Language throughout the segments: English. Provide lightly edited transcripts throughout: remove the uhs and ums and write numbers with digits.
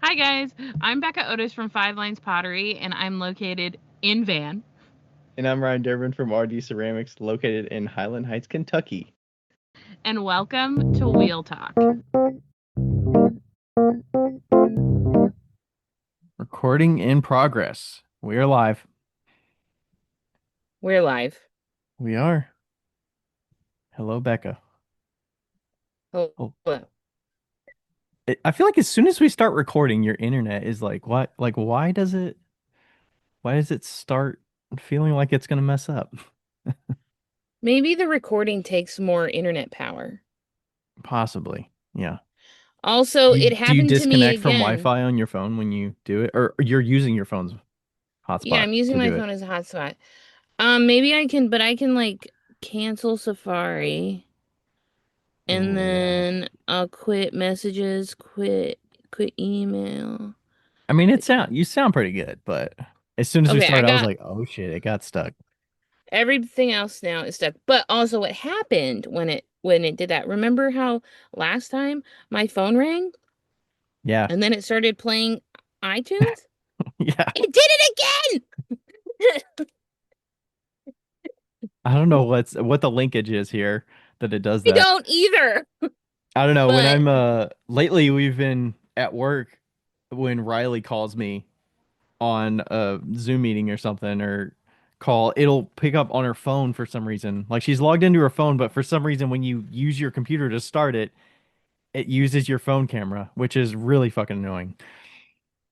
Hi guys, I'm Becca Otis from Five Lines Pottery, and I'm located in Van. And I'm Ryan Durbin from RD Ceramics, located in Highland Heights, Kentucky. And welcome to Wheel Talk. Recording in progress. We are live. We're live. We are. Hello, Becca. Oh, Hello. I feel like as soon as we start recording, your internet is like, what? Like, why does it start feeling like it's gonna mess up? Maybe the recording takes more internet power. Possibly. Yeah. Also, it Do you happened to me disconnect from again. Wi-Fi on your phone when you do it, or you're using your phone's Yeah, hotspot I'm using to my do it? phone as a hotspot. Maybe but I can like cancel Safari and Oh yeah. then I'll quit messages, quit email. I mean, you sound pretty good, but as soon as we Okay, I started, I was got like, oh shit, it got stuck. everything else now is stuck. But also what happened when it did that. Remember how last time my phone rang Yeah. and then it started playing iTunes? Yeah. It did it again. I don't know what the linkage is here that it does I that. don't either. I don't know. When But I'm lately we've been at work when Riley calls me on a Zoom meeting or something or call, it'll pick up on her phone for some reason. Like she's logged into her phone, but for some reason when you use your computer to start it, it uses your phone camera, which is really fucking annoying.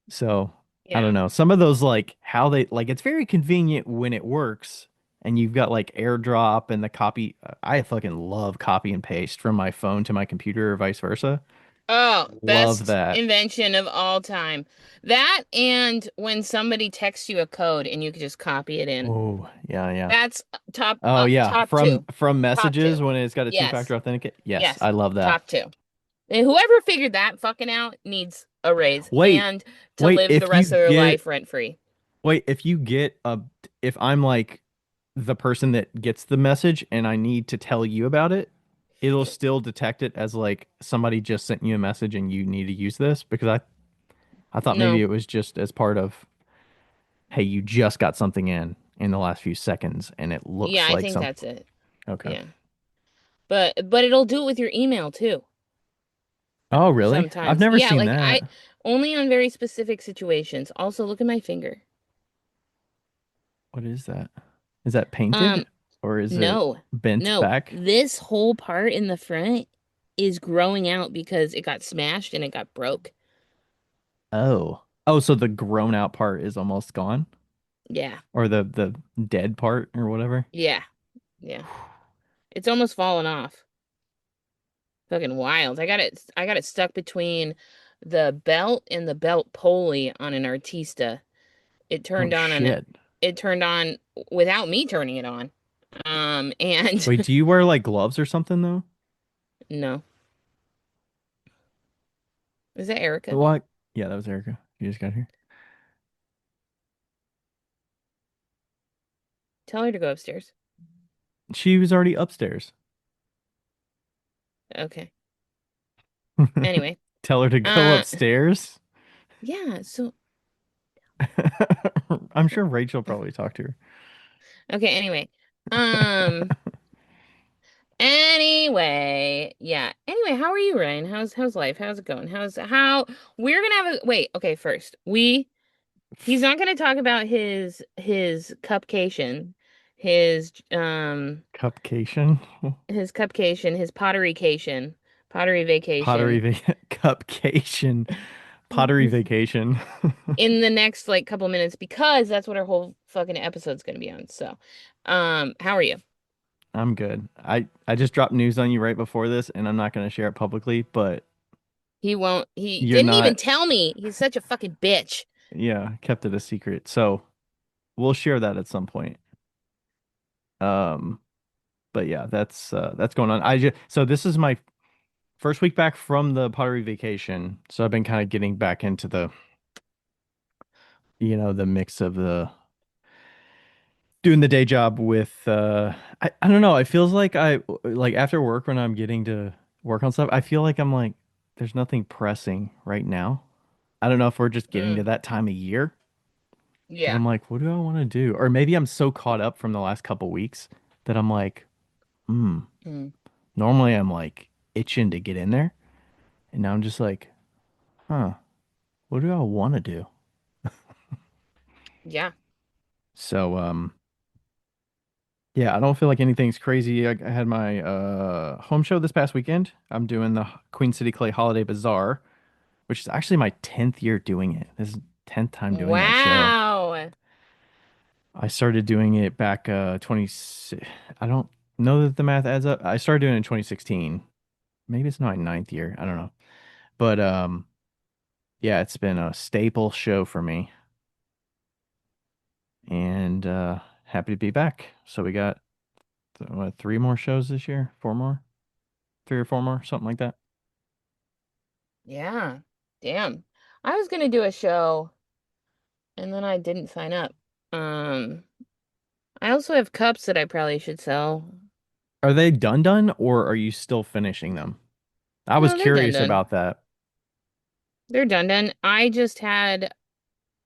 So I yeah. don't know. Some of those like how they like it's very convenient when it works and you've got like AirDrop and the copy. I fucking love copy and paste from my phone to my computer or vice versa. Oh, Love best that. invention of all time. That and when somebody texts you a code and you can just copy it in. Oh, yeah, yeah. That's top Oh yeah, top two. from Top two. messages when it's got a Yes. two-factor authenticate. Yes, Yes. I love that. Top two. And whoever figured that fucking out needs a raise Wait, and to wait, live the rest of their life rent free. if you get a if I'm like the person that gets the message and I need to tell you about it, it'll still detect it as like somebody just sent you a message and you need to use this because I thought maybe No. it was just as part of, hey, you just got something in the last few seconds and it Yeah, looks I like think some. that's it. Okay. Yeah. But it'll do it with your email too. Oh, really? I've Sometimes. never Yeah, seen like that. I only on very specific situations. Also, look at my finger. What is that? Is that Um, painted or is it no. bent No. back? This whole part in the front is growing out because it got smashed and it got broke. Oh. Oh, so the grown out part is almost gone? Yeah. Or the dead part or whatever? Yeah. Yeah. It's almost fallen off. Fucking wild. I got it stuck between the belt and the belt pulley on an Artista. It Oh turned on an shit. it turned on without me turning it on. And Wait, do you wear like gloves or something though? no. Is that Erica? What? Yeah, that was Erica. You just got here. Tell her to go upstairs. She was already upstairs. Okay. Anyway. Tell her to go Uh upstairs. yeah, so I'm sure Rachel probably talked to her. okay, anyway. Um Anyway, yeah. Anyway, how are you, Ryan? How's life? How's it going? How we're gonna have a wait, okay, first. He's not gonna talk about his cupcation, his Cupcation. his cupcation, his potterycation, pottery vacation Cupcation. Pottery vacation. in the next like couple minutes because that's what our whole fucking episode's gonna be on. So, how are you? I'm good. I just dropped news on you right before this, and I'm not going to share it publicly, but He you're didn't even not, tell me. He's such a fucking bitch. yeah, kept it a secret. So we'll share that at some point. Um, but yeah, that's going on. So this is my first week back from the pottery vacation. So I've been kind of getting back into the mix of the doing the day job with I don't know, it feels like I like after work when I'm getting to work on stuff, I feel like I'm like there's nothing pressing right now. I don't know if we're just getting to Mm, that time of year that yeah. I'm like, what do I want to do? Or maybe I'm so caught up from the last couple weeks that I'm like, hmm, Mm, normally I'm like itching to get in there. And now I'm just like, huh, what do I want to do? yeah. So, yeah, I don't feel like anything's crazy. I had my home show this past weekend. I'm doing the Queen City Clay Holiday Bazaar, which is actually my 10th year doing it. This is 10th time doing that show. Wow. I started doing it back 20 I don't know that the math adds up. I started doing it in 2016. Maybe it's my ninth year. I don't know. But yeah, it's been a staple show for me and happy to be back. So we got what, three more shows this year? Four more? Three or four more, something like that. Yeah. Damn. I was gonna do a show and then I didn't sign up. Um, I also have cups that I probably should sell. Are they done or are you still finishing them? I was No, they're done curious done. about that. They're done done. I just had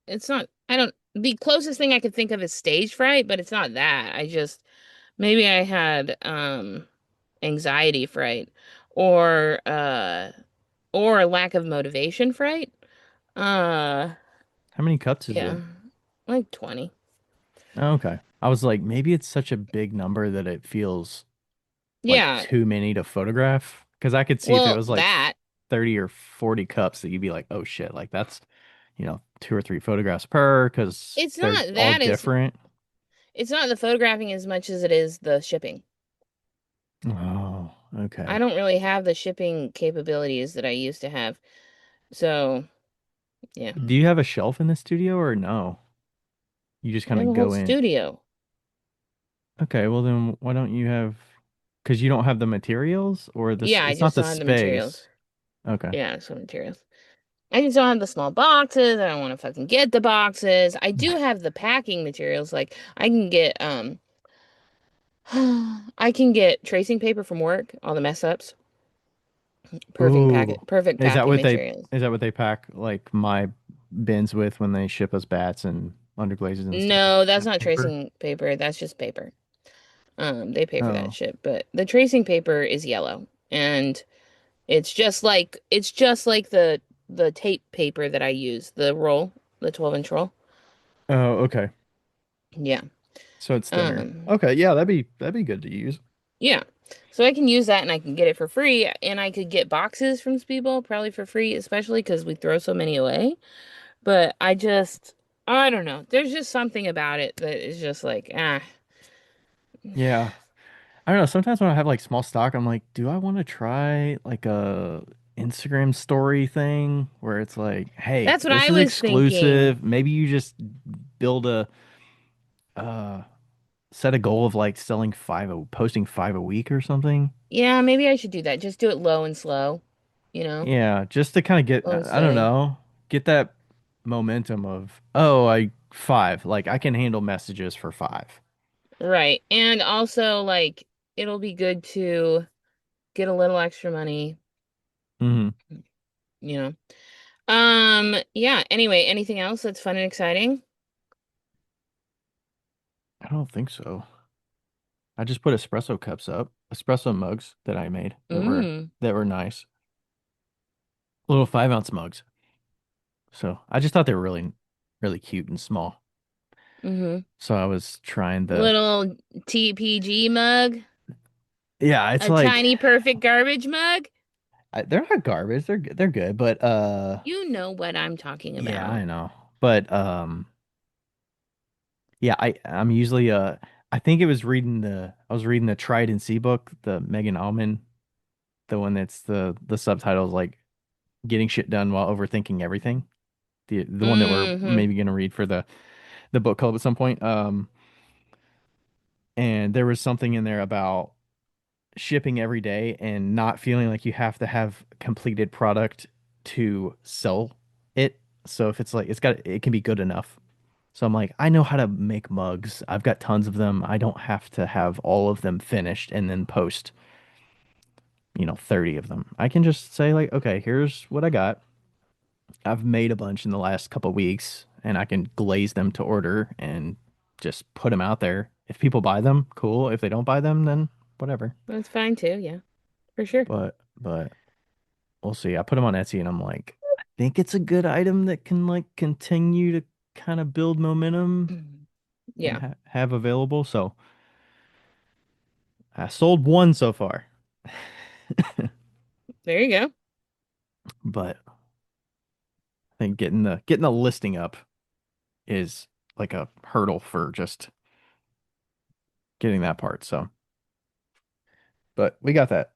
it's not I don't the closest thing I could think of is stage fright, but it's not that. I just maybe I had anxiety fright or lack of motivation fright. Uh How many cups is it? yeah. Like 20. Oh, okay. I was like, maybe it's such a big number that it feels like Yeah. too many to photograph. Because I could see if it Well, was like that 30 or 40 cups that you'd be like, oh shit, like that's, two or three photographs per because it's they're not all that is different. it's not the photographing as much as it is the shipping. Oh, I okay. don't really have the shipping capabilities that I used to have. So, yeah. Do you have a shelf in the studio or no? You just I kind have of a whole go in. studio. Okay, well then why don't you have, because you don't have the materials or this, Yeah, I it's not just the don't have the materials. space. Okay. Yeah, some materials. I just don't have the small boxes. I don't want to fucking get the boxes. I do have the packing materials. Like I can get I can get tracing paper from work, all the mess ups. Ooh. Perfect Is that packing what they materials. is that what they pack like my bins with when they ship us bats and underglazes and stuff? No, that's That not paper? tracing paper. That's just paper. They pay for that Oh. shit, but the tracing paper is yellow, and it's just like the tape paper that I use, the roll, the 12-inch roll. Oh, okay. Yeah. So it's thinner. Um, Okay, yeah, that'd be good to use. yeah. So I can use that and I can get it for free, and I could get boxes from Speedball probably for free, especially because we throw so many away. But I don't know. There's just something about it that is just like, ah. Yeah. I don't know. Sometimes when I have like small stock, I'm like, do I want to try like a Instagram story thing where it's like, hey, That's what this I is was thinking. exclusive. Maybe you just build a uh set a goal of like selling posting five a week or something. Yeah, maybe I should do that. Just do it low and slow, you know? Yeah, just to kind of get, Low and I don't steady. know, get that momentum of, oh, I five, like I can handle messages for five. Right. And also, like, it'll be good to get a little extra money, Hmm. you know. Yeah, anyway, anything else that's fun and exciting? I don't think so. I just put espresso cups up, espresso mugs that I made Mm. that were nice, little 5 ounce mugs. So I just thought they were really, really cute and small. Mm-hmm. So I was trying Little TPG mug, yeah, it's a like tiny perfect garbage mug. they're not garbage. They're good, but You know what I'm talking yeah, about. I know. But yeah, I'm usually I think it was I was reading the Try and See book, the Megan Alman, the one that's the subtitles like getting shit done while overthinking everything. The one that we're Mm-hmm. maybe gonna read for the book club at some point. And there was something in there about shipping every day and not feeling like you have to have completed product to sell it. So if it's like it can be good enough. So I'm like, I know how to make mugs. I've got tons of them. I don't have to have all of them finished and then post, 30 of them. I can just say like, okay, here's what I got. I've made a bunch in the last couple weeks, and I can glaze them to order and just put them out there. If people buy them, cool. If they don't buy them, then whatever. That's fine too. Yeah, for sure. But we'll see. I put them on Etsy, and I'm like, I think it's a good item that can like continue to kind of build momentum and Yeah, have available. So I sold one so far, there you go. but I think getting the listing up is like a hurdle for just getting that part. So, but we got that.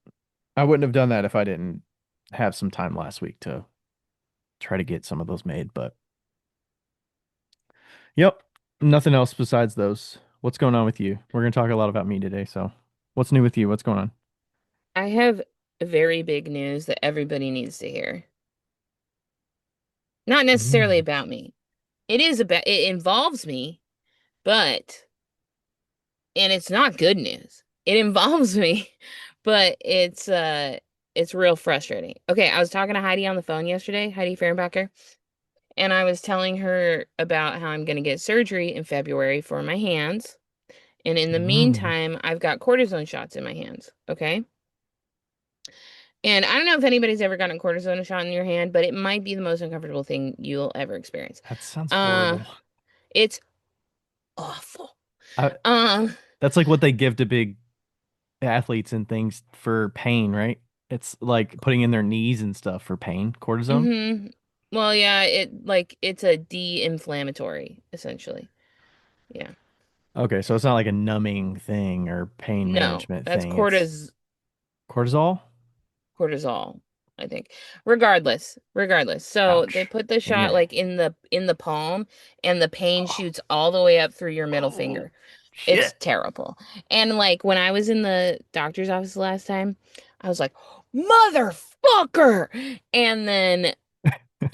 I wouldn't have done that if I didn't have some time last week to try to get some of those made. But yep, nothing else besides those. What's going on with you? We're gonna talk a lot about me today. So, what's new with you? What's going on? I have very big news that everybody needs to hear. Not necessarily Mm. about me. It involves me, but and it's not good news. It involves me, but it's real frustrating. Okay, I was talking to Heidi on the phone yesterday, Heidi Fehrenbacher, and I was telling her about how I'm going to get surgery in February for my hands. And in the Mm. meantime, I've got cortisone shots in my hands, okay? And I don't know if anybody's ever gotten a cortisone shot in your hand, but it might be the most uncomfortable thing you'll ever experience. That sounds Uh, horrible. it's awful. I, Um, that's like what they give to big athletes and things for pain, right? It's like putting in their knees and stuff for pain, cortisone. mm-hmm. Well, yeah, it's a de-inflammatory, essentially. Yeah. Okay, so it's not like a numbing thing or pain No, management that's thing. It's cortisol. cortisol, I think. Regardless. So they Ouch. put the In shot your like in the palm and the pain oh, shoots all the way up through your middle oh finger. It's shit. terrible. And like when I was in the doctor's office last time, I was like, "Motherfucker!" And then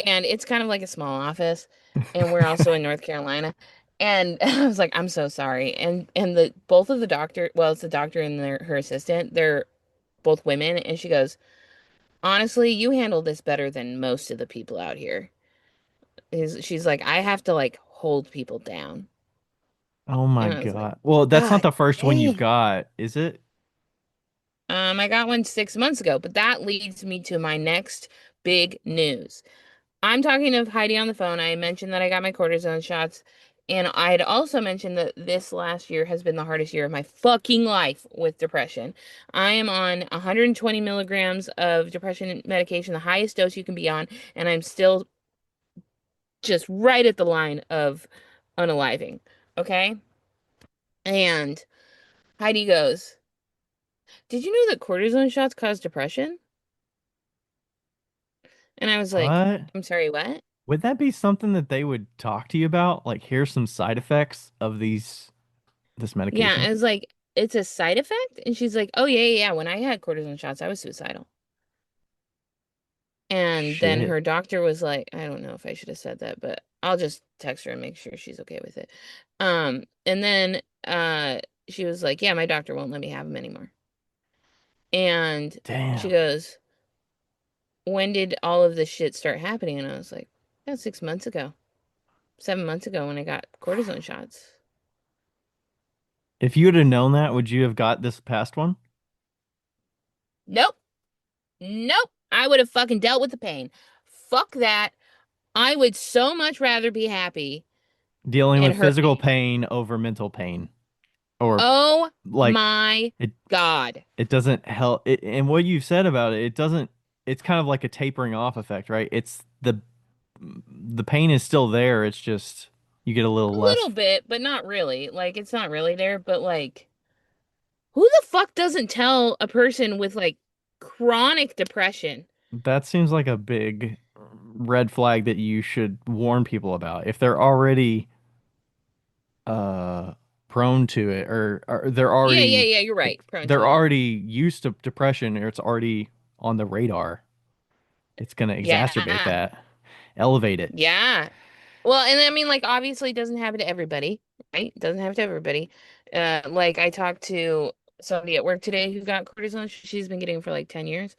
and it's kind of like a small office and we're also in North Carolina. And I was like, "I'm so sorry." And the both of the doctor, well, it's the doctor and her assistant, they're both women, and she goes, honestly, you handle this better than most of the people out here. She's like, I have to like hold people down. Oh my And I was like, God. Well, that's not God the first one you've damn. got, is it? I got one 6 months ago, but that leads me to my next big news. I'm talking to Heidi on the phone. I mentioned that I got my cortisone shots, and I had also mentioned that this last year has been the hardest year of my fucking life with depression. I am on 120 milligrams of depression medication, the highest dose you can be on, and I'm still just right at the line of unaliving. Okay. And Heidi goes, did you know that cortisone shots cause depression? And I was like, What? I'm sorry, what? Would that be something that they would talk to you about? Like, here's some side effects of this Yeah. medication? I was like, it's a side effect? And she's like, oh, yeah, yeah, yeah. When I had cortisone shots, I was suicidal. And then Shit. her doctor was like, I don't know if I should have said that, but I'll just text her and make sure she's okay with it. And then she was like, yeah, my doctor won't let me have them anymore. And she Damn. goes, when did all of this shit start happening? And I was like, about 6 months ago, 7 months ago when I got cortisone shots. If you would have known that, would you have got this past one? Nope. Nope. I would have fucking dealt with the pain. Fuck that. I would so much rather be happy Dealing and with hurt physical me. pain over mental pain. Or Oh like my it God. it doesn't help it, and what you've said about it, it doesn't it's kind of like a tapering off effect, right? It's the pain is still there. It's just you get a A little little less. bit, but not really. Like, it's not really there, but like, who the fuck doesn't tell a person with like chronic depression? That seems like a big red flag that you should warn people about. If they're already uh prone to it, or Yeah, yeah, yeah, you're right. Prone to they're it, yeah. already used to depression, or it's already on the radar, it's gonna exacerbate Yeah. that, elevate it. Yeah. Well, and I mean, like, obviously, it doesn't happen to everybody, right? It doesn't happen to everybody. Like, I talked to somebody at work today who got cortisone. She's been getting it for like 10 years,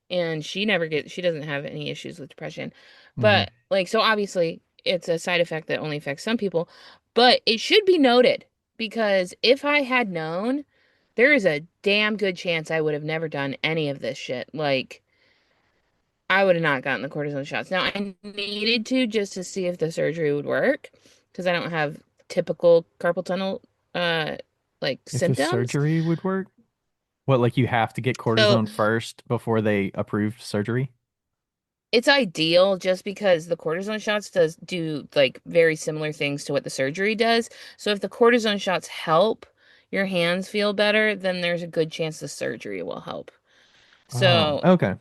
and she doesn't have any issues with depression. Hmm. But like, so obviously it's a side effect that only affects some people, but it should be noted because if I had known, there is a damn good chance I would have never done any of this shit. Like, I would have not gotten the cortisone shots. Now, I needed to just to see if the surgery would work because I don't have typical carpal tunnel uh like If the symptoms. surgery would work? What, like you have to get So cortisone first before they approve surgery? it's ideal just because the cortisone shots does do like very similar things to what the surgery does. So if the cortisone shots help your hands feel better, then there's a good chance the surgery will help. Oh, So okay.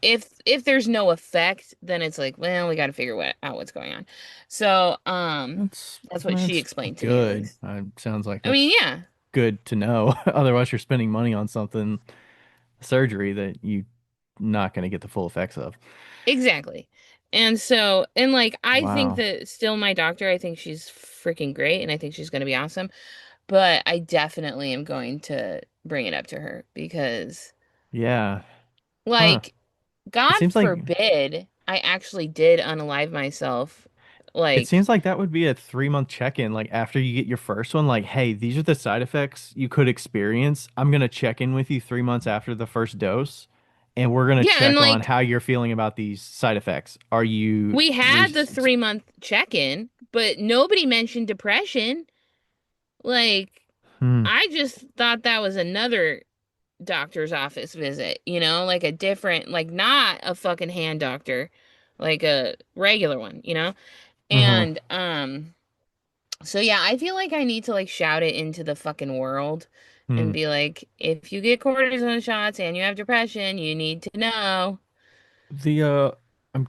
if there's no effect, then it's like, well, we got to figure out what's going on. So that's what she That's explained to me at good. least. Sounds like I mean, that's yeah, good to know. Otherwise, you're spending money on something, surgery that you not going to get the full effects of. exactly. And so, and like, I think Wow. that still my doctor, I think she's freaking great and I think she's going to be awesome. But I definitely am going to bring it up to her because, Yeah. Huh. like, It God seems like forbid I actually did unalive myself. it Like, seems like that would be a 3 month check-in. Like after you get your first one, like, hey, these are the side effects you could experience. I'm gonna check in with you 3 months after the first dose, and we're gonna yeah, and check on like, how you're feeling about these side effects. Are you we had the 3 month check in, but nobody mentioned depression. Like, Hmm. I just thought that was another doctor's office visit, like a different, like, not a fucking hand doctor, like a regular one, Uh-huh. And, so yeah, I feel like I need to like shout it into the fucking world Hmm. and be like, if you get cortisone shots and you have depression, you need to know. The I'm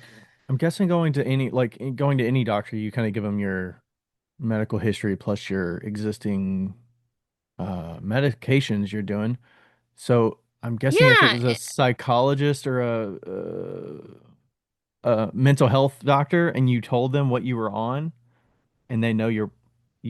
I'm guessing going to any doctor, you kind of give them your medical history plus your existing medications you're doing. So I'm guessing if it Yeah, was a psychologist or a mental health doctor and you told them what you were on and they know you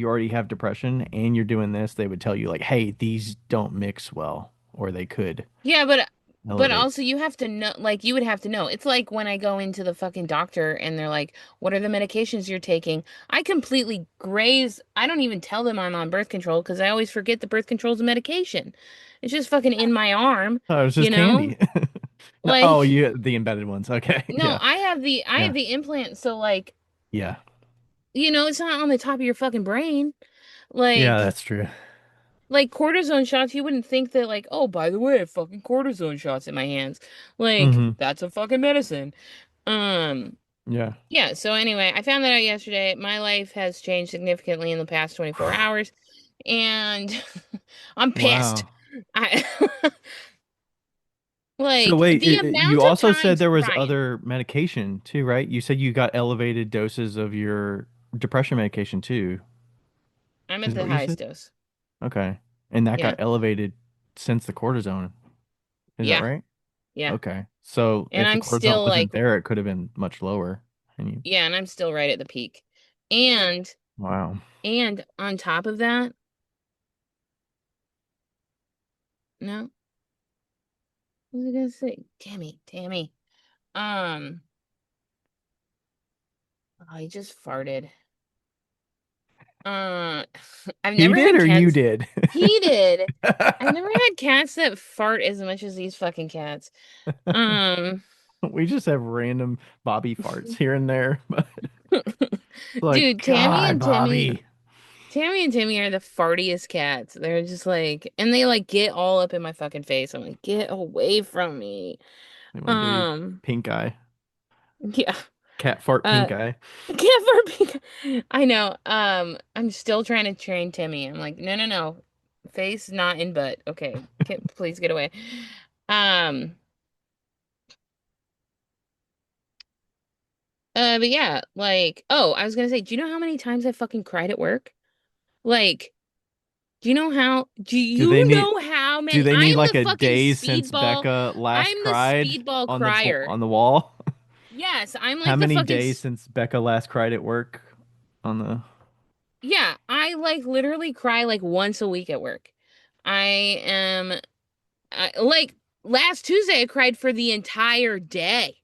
already have depression and you're doing this, they would tell you like, hey, these don't mix well, or they could yeah, but elevate. also you have to know, like you would have to know. It's like when I go into the fucking doctor and they're like, "What are the medications you're taking?" I completely graze. I don't even tell them I'm on birth control because I always forget the birth control's a medication. It's just fucking in my arm, Oh, it was you just know? candy. No, oh, Like, you the embedded ones. Okay. no, Yeah. I have Yeah. the implant, so like, Yeah. it's not on the top of your fucking brain. Yeah, Like that's true. cortisone shots, you wouldn't think that like, oh, by the way, I have fucking cortisone shots in my hands. Like, Hmm. that's a fucking medicine. Um, Yeah. yeah, so anyway, I found that out yesterday. My life has changed significantly in the past 24 hours, and I'm pissed. Wow. I So like wait, the you amount of also said times, there was Ryan, other medication too, right? You said you got elevated doses of your depression medication too. I'm Is at that the what you highest said? dose. Okay. And that got Yeah, elevated since the cortisone. Is that yeah, right? yeah. Okay. So And if the I'm cortisone still wasn't like, there, it could have been much lower. And you, yeah, and I'm still right at the peak. And wow. on top of that, no, what was I gonna say? Tammy. Um, oh, he just farted. Uh, I've He never did had or you cats. did? He did. I've never had cats that fart as much as these fucking cats. Um, We just have random Bobby farts here and there. But like, dude, God, Bobby. Tammy and Timmy are the fartiest cats. They're just like, and they like get all up in my fucking face. I'm like, get away from me. They want to give you Um, pink eye, yeah. cat fart Uh, pink eye. Can't fart I know. I'm still trying to train Timmy. I'm like, no, no, no. Face not in butt. Okay. Please get away. Um, but yeah, like, oh, I was gonna say, do you know how many times I fucking cried at work? Like, do Do they you need know how do many? they need I'm like the a fucking day since Becca last I'm the cried speedball on the crier. on the wall? Yes, I'm How like the many fucking, days since Becca last cried at work on the yeah, I like literally cry like once a week at work. I am, like, last Tuesday, I cried for the entire day.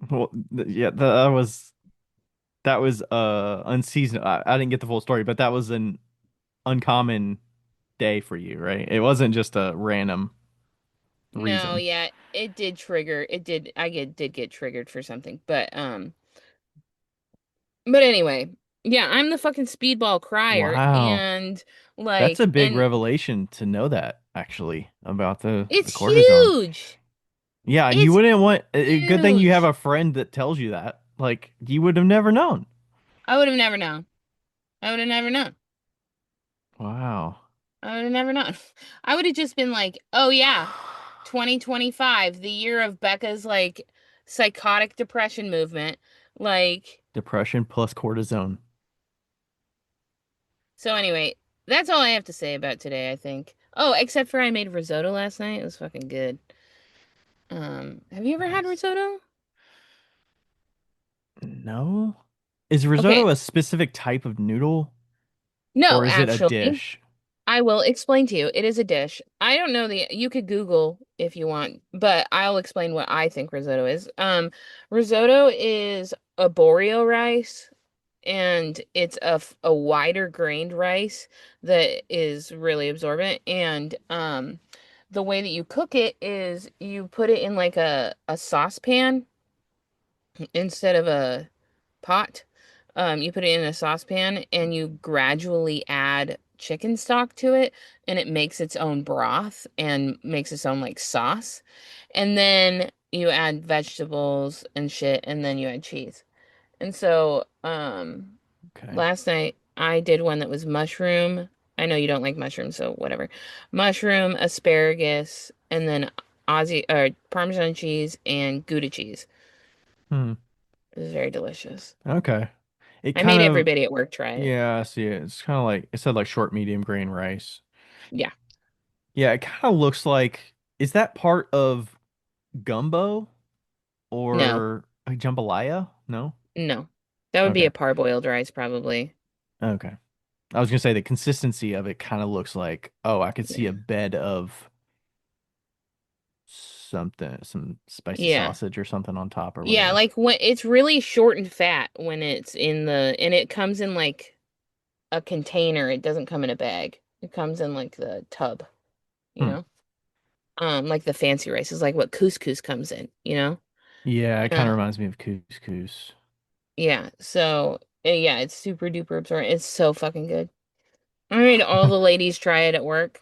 Well, yeah, that was unseasoned. I didn't get the full story, but that was an uncommon day for you, right? It wasn't just a random No, reason. yeah, it did trigger. It did. Did get triggered for something, but anyway, yeah, I'm the fucking speedball crier, Wow. and That's a like, big and revelation to know that actually about the it's cortisone. huge. Yeah, and you It's wouldn't want a good thing you have huge. a friend that tells you that. Like you would have never known. I would have never known. I would have never known. Wow. I would have never known. I would have just been like, oh yeah, 2025, the year of Becca's like psychotic depression movement. Like, Depression plus cortisone. so anyway, that's all I have to say about today, I think. Oh, except for I made risotto last night. It was fucking good. Have you ever had Nice. risotto? No? Is Okay. risotto a specific type of noodle No, or is it a actually, dish? I will explain to you. It is a dish. I don't know you could Google if you want, but I'll explain what I think risotto is. Risotto is a borio rice, and it's a wider grained rice that is really absorbent. And the way that you cook it is you put it in like a saucepan instead of a pot. You put it in a saucepan and you gradually add chicken stock to it, and it makes its own broth and makes its own like sauce. And then you add vegetables and shit, and then you add cheese. And so, Okay. last night I did one that was mushroom. I know you don't like mushrooms, so whatever. Mushroom, asparagus, and then Aussie or Parmesan cheese and Gouda cheese. Hmm. It was very delicious. Okay. It I kind made of everybody at work try it. yeah, I see it. It's kind of like it said like short medium grain rice. Yeah. Yeah, it kind of looks like is that part of gumbo No, or a jambalaya? No? no. That would be Okay. a parboiled rice, probably. Okay. I was gonna say the consistency of it kind of looks like, oh, I could see a Yeah. bed of something, some spicy Yeah. sausage or something on top or Yeah, whatever. like when it's really short and fat when it's in and it comes in like a container. It doesn't come in a bag. It comes in like the tub, you Hmm. know? Like the fancy rice is like what couscous comes in, you know? Yeah, it kind of Um, reminds me of couscous. yeah. So, yeah, it's super duper absorbent. It's so fucking good. I made all the ladies try it at work.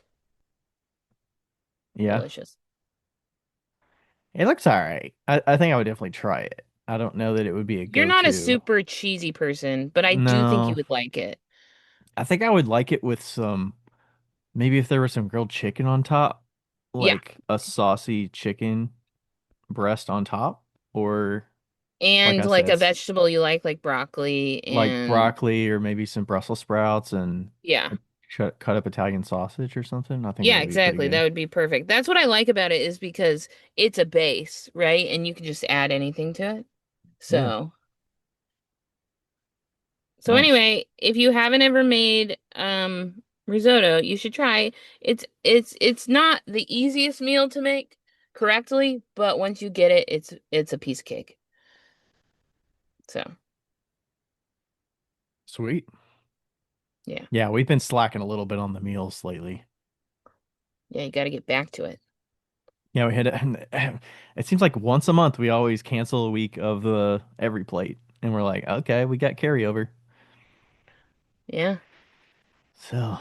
Yeah, Delicious. it looks all right. I think I would definitely try it. I don't know that it would be a You're not a go-to. super cheesy person, but I do think you No, would like it. I think I would like it with some, maybe if there was some grilled chicken on top, Yeah. like a saucy chicken breast on top, or like And I like said, a vegetable you like broccoli like and broccoli or maybe some Brussels sprouts and yeah. a cut up Italian sausage or something. I think Yeah, that'd be pretty exactly. good. That would be perfect. That's what I like about it is because it's a base, right? And you can just add anything to it. Yeah, So nice. anyway, if you haven't ever made risotto, you should try. It's not the easiest meal to make correctly, but once you get it, it's a piece of cake. So, Sweet. yeah. Yeah, we've been slacking a little bit on the meals lately. Yeah, you got to get back to it. Yeah, we had it seems like once a month we always cancel a week of the every plate. And we're like, okay, we got carryover. Yeah. So,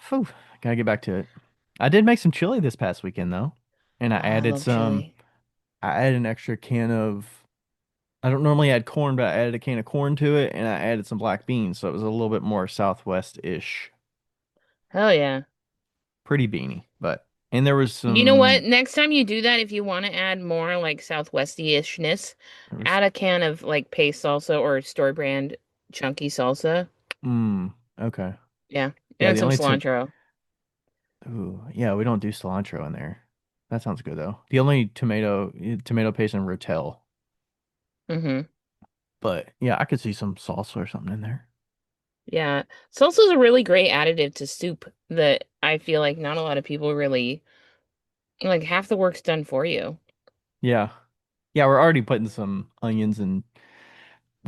phew, gotta get back to it. I did make some chili this past weekend though. And Oh, I love chili. I added an extra can of, I don't normally add corn, but I added a can of corn to it and I added some black beans. So it was a little bit more Southwest-ish. Hell yeah. Pretty beany. And there was You know what? some, Next time you do that, if you want to add more like Southwesty-ishness, there was, add a can of like paste salsa or store brand chunky salsa. okay. Yeah. Yeah, And the some only two. cilantro. Ooh, yeah, we don't do cilantro in there. That sounds good though. The only tomato paste and Rotel. Mm-hmm. But yeah, I could see some salsa or something in there. Yeah. Salsa is a really great additive to soup that I feel like not a lot of people really like half the work's done for you. Yeah. Yeah, we're already putting some onions and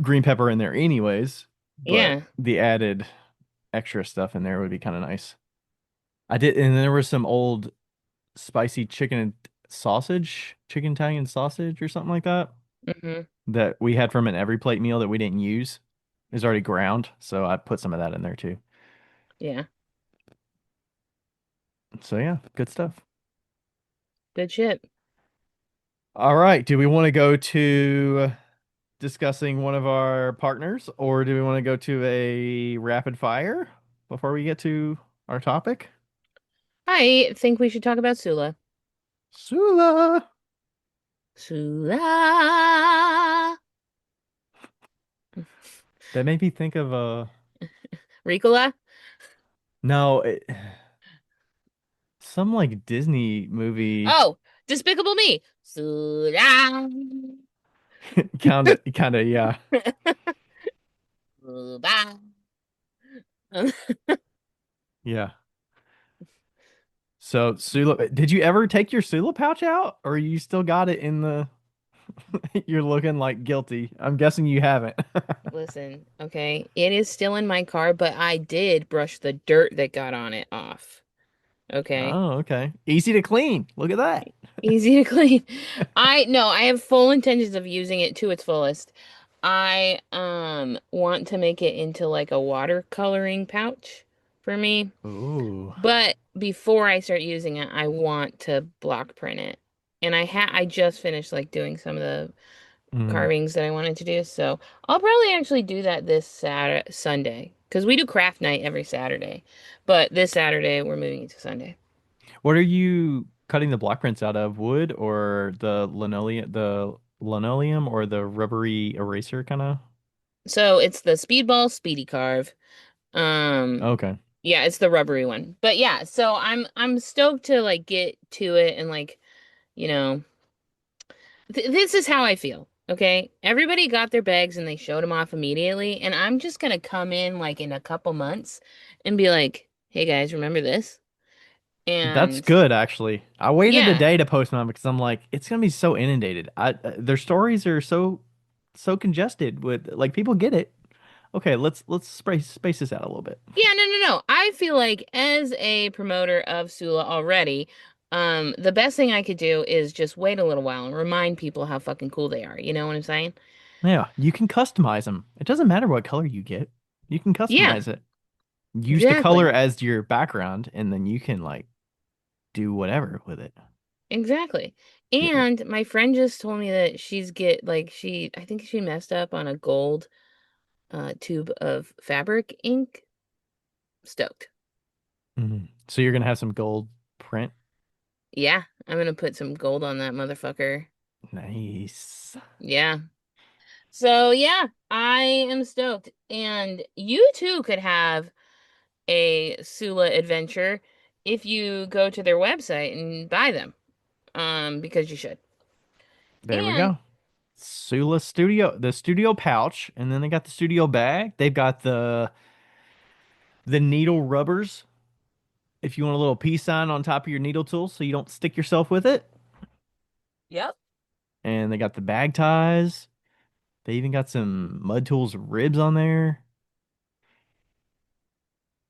green pepper in there anyways, but Yeah. the added extra stuff in there would be kind of nice. I did, and then there was some old spicy chicken and sausage, chicken Italian sausage or something like that Hmm. that we had from an every plate meal that we didn't use. It was already ground, so I put some of that in there too. Yeah. So yeah, good stuff. Good shit. All right, do we want to go to discussing one of our partners, or do we want to go to a rapid fire before we get to our topic? I think we should talk about Sula. Sula. Sula. That made me think of Ricola? no, some like Disney movie. Oh, Despicable Me. Sula. Kinda, yeah. Sula. Yeah. So Sula, did you ever take your Sula pouch out, or you still got it in the? You're looking like guilty. I'm guessing you haven't. Listen, okay, it is still in my car, but I did brush the dirt that got on it off. Okay. Oh, okay. Easy to clean. Look at that. Easy to clean. I no, I have full intentions of using it to its fullest. I want to make it into like a watercoloring pouch for me. Ooh. But before I start using it, I want to block print it. And I just finished like doing some of the Mm. carvings that I wanted to do. So I'll probably actually do that this Saturday, Sunday, because we do craft night every Saturday. But this Saturday we're moving it to Sunday. What are you cutting the block prints out of? Wood or the linoleum or the rubbery eraser kind of? So it's the Speedball Speedy Carve. Um, Okay. yeah, it's the rubbery one. But yeah, so I'm stoked to like get to it and like, you know, this is how I feel. Okay. Everybody got their bags and they showed them off immediately. And I'm just gonna come in like in a couple months and be like, hey guys, remember this? That's And good, actually. I waited a yeah, day to post mine because I'm like, it's gonna be so inundated. Their stories are so congested with like people get it. Okay, let's space this out a little bit. yeah, no, no, no. I feel like as a promoter of Sula already, the best thing I could do is just wait a little while and remind people how fucking cool they are. You know what I'm saying? Yeah, you can customize them. It doesn't matter what color you get. You can Yeah, customize it. Use the color exactly. as your background, and then you can like do whatever with it. Exactly. Yeah. And my friend just told me that she's get like I think she messed up on a gold tube of fabric ink. Stoked. So you're gonna have some gold print. Yeah, I'm gonna put some gold on that motherfucker. Nice. Yeah. So yeah, I am stoked. And you too could have a Sula adventure if you go to their website and buy them. Because you should. There we And go. Sula Studio, the studio pouch, and then they got the studio bag. They've got the needle rubbers if you want a little peace sign on top of your needle tool so you don't stick yourself with it. yep. And they got the bag ties. They even got some Mud Tools ribs on there.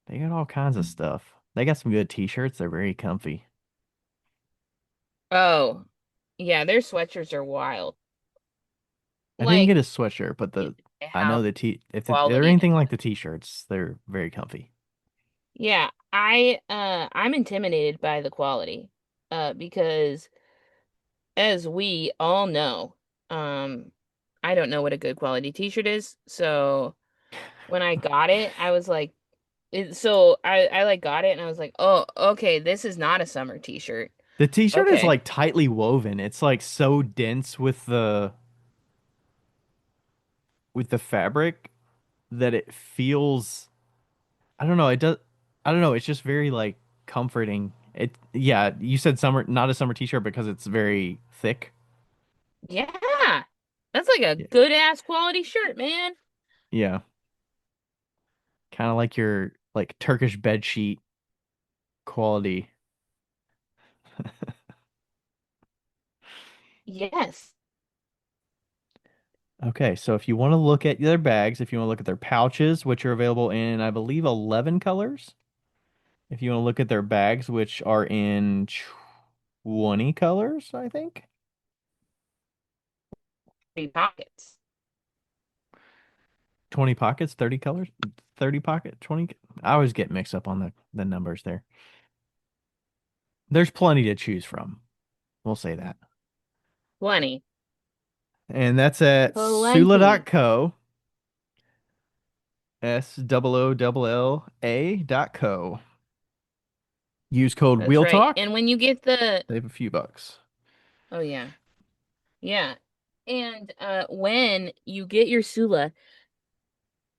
They got all kinds of stuff. They got some good t-shirts. They're very comfy. Oh, yeah, their sweatshirts are wild. I didn't Like get a sweatshirt, but they I have know the t if they're quality to anything like them. the t-shirts, they're very comfy. Yeah, I'm intimidated by the quality. Because as we all know, um I don't know what a good quality t-shirt is. So when I got it, I was like I like got it and I was like, "Oh, okay, this is not a summer t-shirt." The t-shirt is Okay. like tightly woven. It's like so dense with the fabric that it feels I don't know, it does I don't know, it's just very like comforting. It yeah, you said summer not a summer t-shirt because it's very thick. Yeah. That's like a Yeah. good ass quality shirt, man. Yeah. Kind of like your like Turkish bed sheet quality. Yes. Okay, so if you want to look at their bags, if you want to look at their pouches, which are available in, I believe, 11 colors. If you want to look at their bags, which are in 20 colors, I think. 3 pockets. 20 pockets, 30 colors, 30 pocket, 20. I always get mixed up on the numbers there. There's plenty to choose from. We'll say that. Plenty. And that's at Plenty. sula.co, SOOLLA.co. Use code That's Wheel right. Talk. And when you get the, Save a few bucks. oh yeah, yeah. And when you get your Sula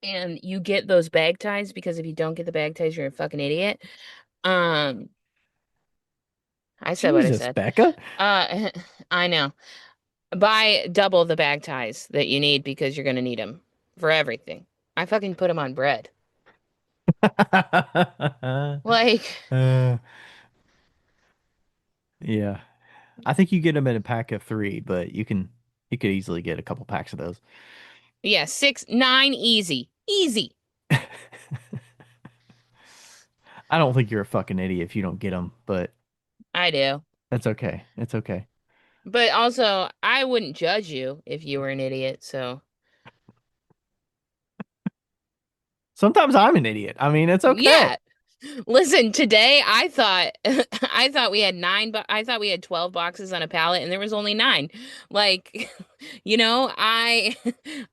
and you get those bag ties, because if you don't get the bag ties, you're a fucking idiot. Um, I said what I Jesus, said. Becca. Uh, I know. Buy double the bag ties that you need because you're gonna need them for everything. I fucking put them on bread. Like, Uh, yeah. I think you get them in a pack of three, but you could easily get a couple packs of those. yeah, 6, 9, easy. Easy. I don't think you're a fucking idiot if you don't get them, but I do. that's okay. It's okay. But also, I wouldn't judge you if you were an idiot, so Sometimes I'm an idiot. I mean, it's okay. yeah. Listen, today I thought I thought we had I thought we had 12 boxes on a pallet and there was only 9. Like, I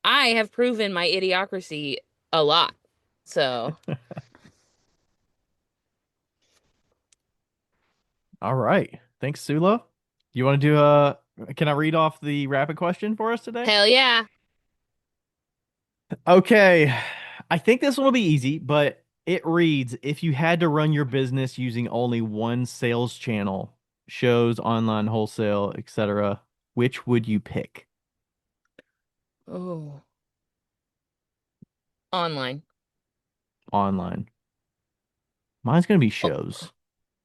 I have proven my idiocracy a lot. So, All right. Thanks, Sula. You want to do can I read off the rapid question for us today? hell yeah. Okay. I think this one will be easy, but it reads, if you had to run your business using only one sales channel, shows, online, wholesale, etc., which would you pick? Oh, online. Online. Mine's gonna be Oh, shows.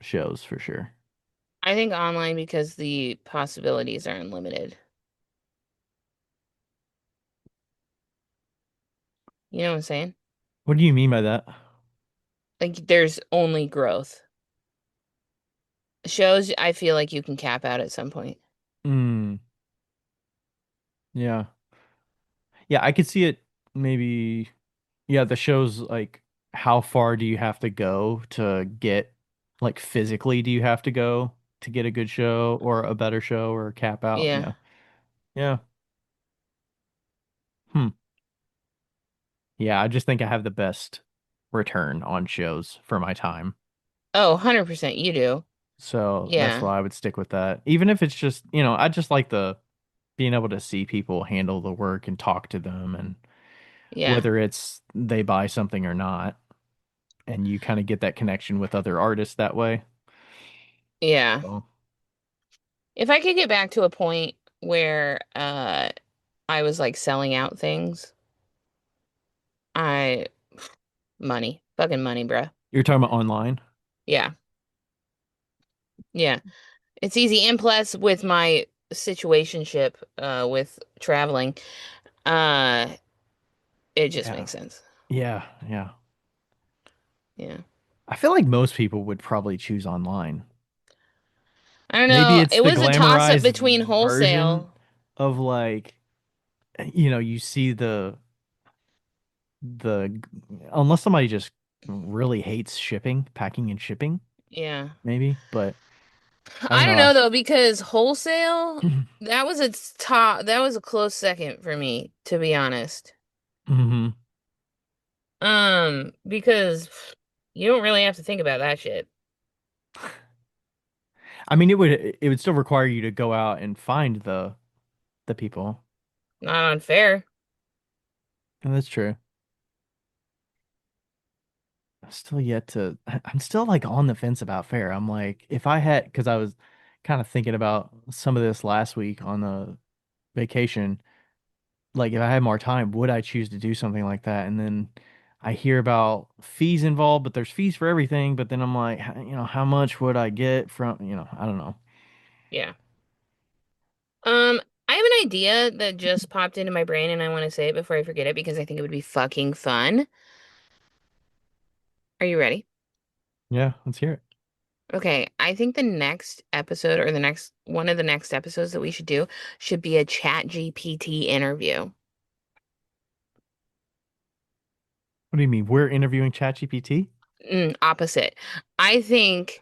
Shows for sure. I think online because the possibilities are unlimited. You know what I'm saying? What do you mean by that? Like there's only growth. Shows, I feel like you can cap out at some point. Hmm. Yeah. Yeah, I could see it maybe. Yeah, the show's like how far do you have to go to get like physically do you have to go to get a good show or a better show or a cap out? Yeah. Yeah. Yeah. Hmm. Yeah, I just think I have the best return on shows for my time. Oh, 100% you do. So that's Yeah. why I would stick with that. Even if it's just, I just like the being able to see people handle the work and talk to them and Yeah. whether it's they buy something or not. And you kind of get that connection with other artists that way. Yeah. So If I could get back to a point where I was like selling out things, I money. Fucking money, bruh. you're talking about online? Yeah. Yeah. It's easy. And plus with my situationship with traveling, uh it just Yeah. makes sense. Yeah, yeah. Yeah. I feel like most people would probably choose online. I don't Maybe know. it's It the was a toss up glamorized between version wholesale. of like, you see the unless somebody just really hates shipping, packing and shipping, Yeah. maybe, but I don't I don't know. know though, because wholesale, that was its top, that was a close second for me, to be honest. Hmm. Because you don't really have to think about that shit. I mean, it would still require you to go out and find the people. Not unfair. And that's true. Still yet to, I'm still like on the fence about fair. I'm like, if I had, because I was kind of thinking about some of this last week on the vacation, like if I had more time, would I choose to do something like that? And then I hear about fees involved, but there's fees for everything. But then I'm like, how much would I get from, I don't know. Yeah. Um, I have an idea that just popped into my brain and I want to say it before I forget it because I think it would be fucking fun. Are you ready? Yeah, let's hear it. Okay, I think the next episode or the next one of the next episodes that we should do should be a chat GPT interview. What do you mean? We're interviewing ChatGPT? Opposite. I think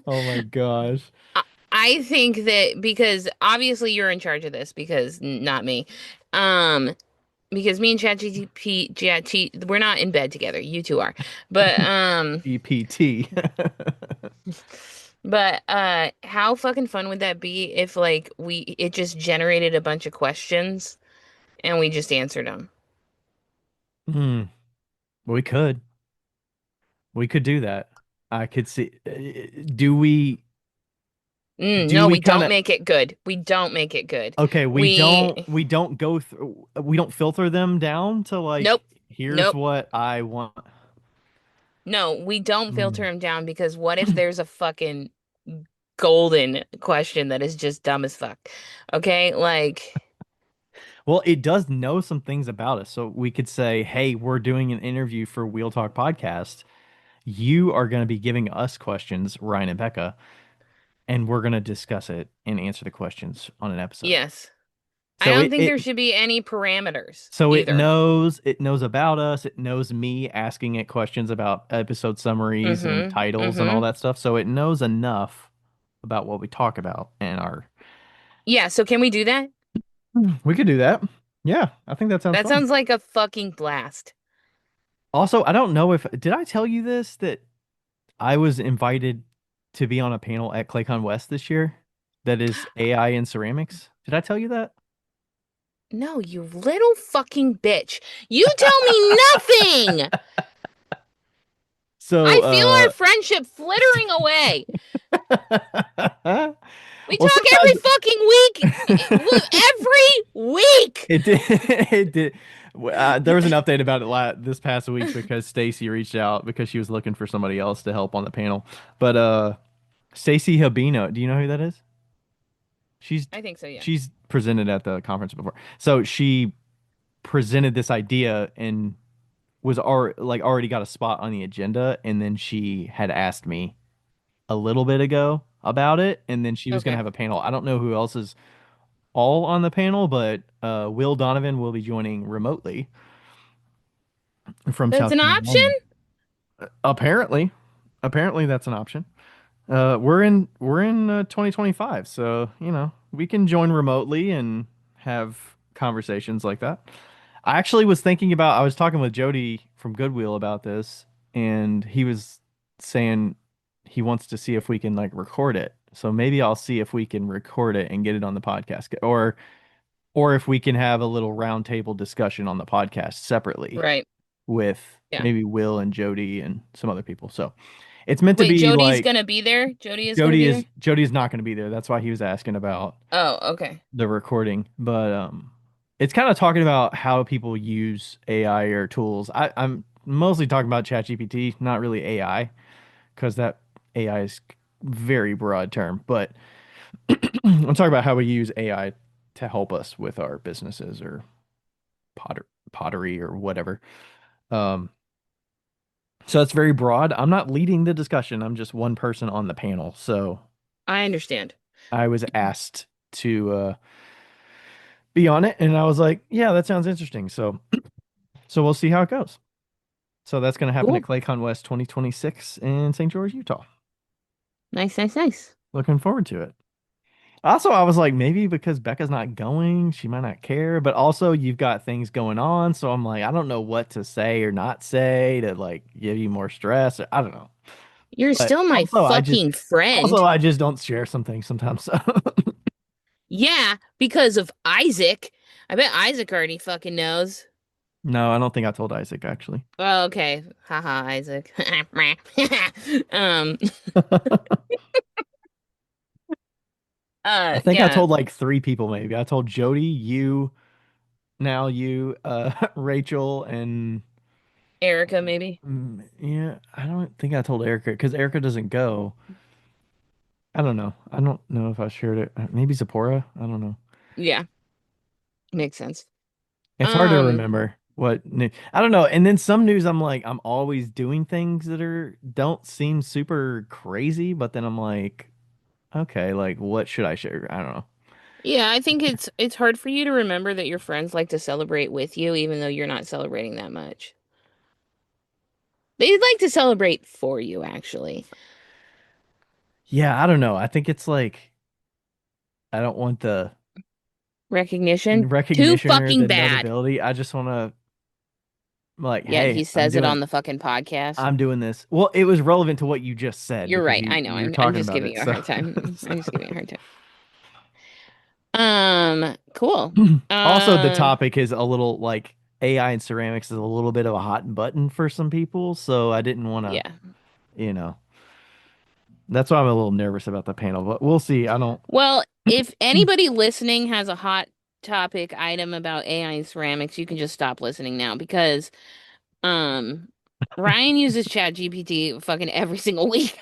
Oh my gosh. I I think that because obviously you're in charge of this because not me. Um, because me and we're not in bed together. You two are. But GPT. how fucking fun would that be if like it just generated a bunch of questions and we just answered them? Hmm. We could. We could do that. I could see. Do we? Do No, we we kind don't of? make it good. We don't make it good. Okay, we We don't. We don't go through. We don't filter them down to like. Nope. Here's Nope. what I want. No, we don't filter Hmm. him down because what if there's a fucking golden question that is just dumb as fuck? Okay? Like, Well, it does know some things about us, so we could say, "Hey, we're doing an interview for Wheel Talk Podcast. You are going to be giving us questions, Ryan and Becca, and we're going to discuss it and answer the questions on an episode." yes. I So don't it, think there it should be any parameters so either. it knows about us, it knows me asking it questions about episode summaries and Mm-hmm. titles and all Mm-hmm. that stuff. So it knows enough about what we talk about and our Yeah, so can we do that? we could do that. Yeah, I think that sounds That fun. sounds like a fucking blast. Also, I don't know if did I tell you this that I was invited to be on a panel at ClayCon West this year that is AI in ceramics. Did I tell you that? No, you little fucking bitch. You tell me nothing. So I feel our friendship flittering away. We well talk every sometimes fucking week. Every week. it did. It did. There was an update about it this past week because Stacy reached out because she was looking for somebody else to help on the panel. But Stacy Habino, do you know who that is? She's I think so, yeah. she's presented at the conference before. So she presented this idea and was already got a spot on the agenda, and then she had asked me a little bit ago about it, and then she was gonna Okay. have a panel. I don't know who else is all on the panel, but Will Donovan will be joining remotely from That's South an option? Carolina. Apparently, apparently that's an option. We're in 2025, so we can join remotely and have conversations like that. I actually was thinking about. I was talking with Jody from Goodwill about this, and he was saying he wants to see if we can like record it. So maybe I'll see if we can record it and get it on the podcast, or if we can have a little roundtable discussion on the podcast separately Right. with Yeah. maybe Will and Jody and some other people. So it's meant to Wait, be Jody's like gonna be there? Jody is gonna be there? Jody is not going to be there. That's why he was asking about Oh, okay. the recording. But it's kind of talking about how people use AI or tools. I'm mostly talking about ChatGPT, not really AI, because that AI is very broad term. But I'm talking about how we use AI to help us with our businesses or pottery or whatever. Um, so it's very broad. I'm not leading the discussion. I'm just one person on the panel. So I understand. I was asked to be on it, and I was like, "Yeah, that sounds interesting." So we'll see how it goes. So that's going to happen at Cool. ClayCon West 2026 in St. George, Utah. Nice, nice, nice. Looking forward to it. Also, I was like, maybe because Becca's not going, she might not care. But also, you've got things going on, so I'm like, I don't know what to say or not say to like give you more stress. I don't know. You're But still my fucking also friend. I just don't share some things sometimes. So Yeah, because of Isaac. I bet Isaac already fucking knows. no, I don't think I told Isaac actually. Oh, okay. Haha, Isaac. Um, I think I yeah, told like three people maybe. I told Jody, you, now you, Rachel, and Erica maybe. yeah, I don't think I told Erica because Erica doesn't go. I don't know. I don't know if I shared it. Maybe Zipporah. I don't know. Yeah, makes sense. It's hard to Um, remember what new. I don't know. And then some news, I'm like, I'm always doing things that are don't seem super crazy, but then I'm like, okay, like what should I share? I don't know. yeah, I think it's hard for you to remember that your friends like to celebrate with you, even though you're not celebrating that much. They'd like to celebrate for you, actually. Yeah, I don't know. I think it's like I don't want the Recognition, too recognition or fucking the bad. notability. I just want to like, Yet hey, he says it on the fucking podcast. I'm doing this. Well, it was relevant to what you just said You're because right. you I know. you're I'm talking just about giving it. you a So, hard time. I'm just so. giving you a hard time. Cool. Also, the Um, topic is a little like AI and ceramics is a little bit of a hot button for some people, so I didn't want to, yeah. you know, that's why I'm a little nervous about the panel, but we'll see. I don't. Well, if anybody listening has a hot topic item about AI and ceramics, you can just stop listening now because um Ryan uses Chat GPT fucking every single week.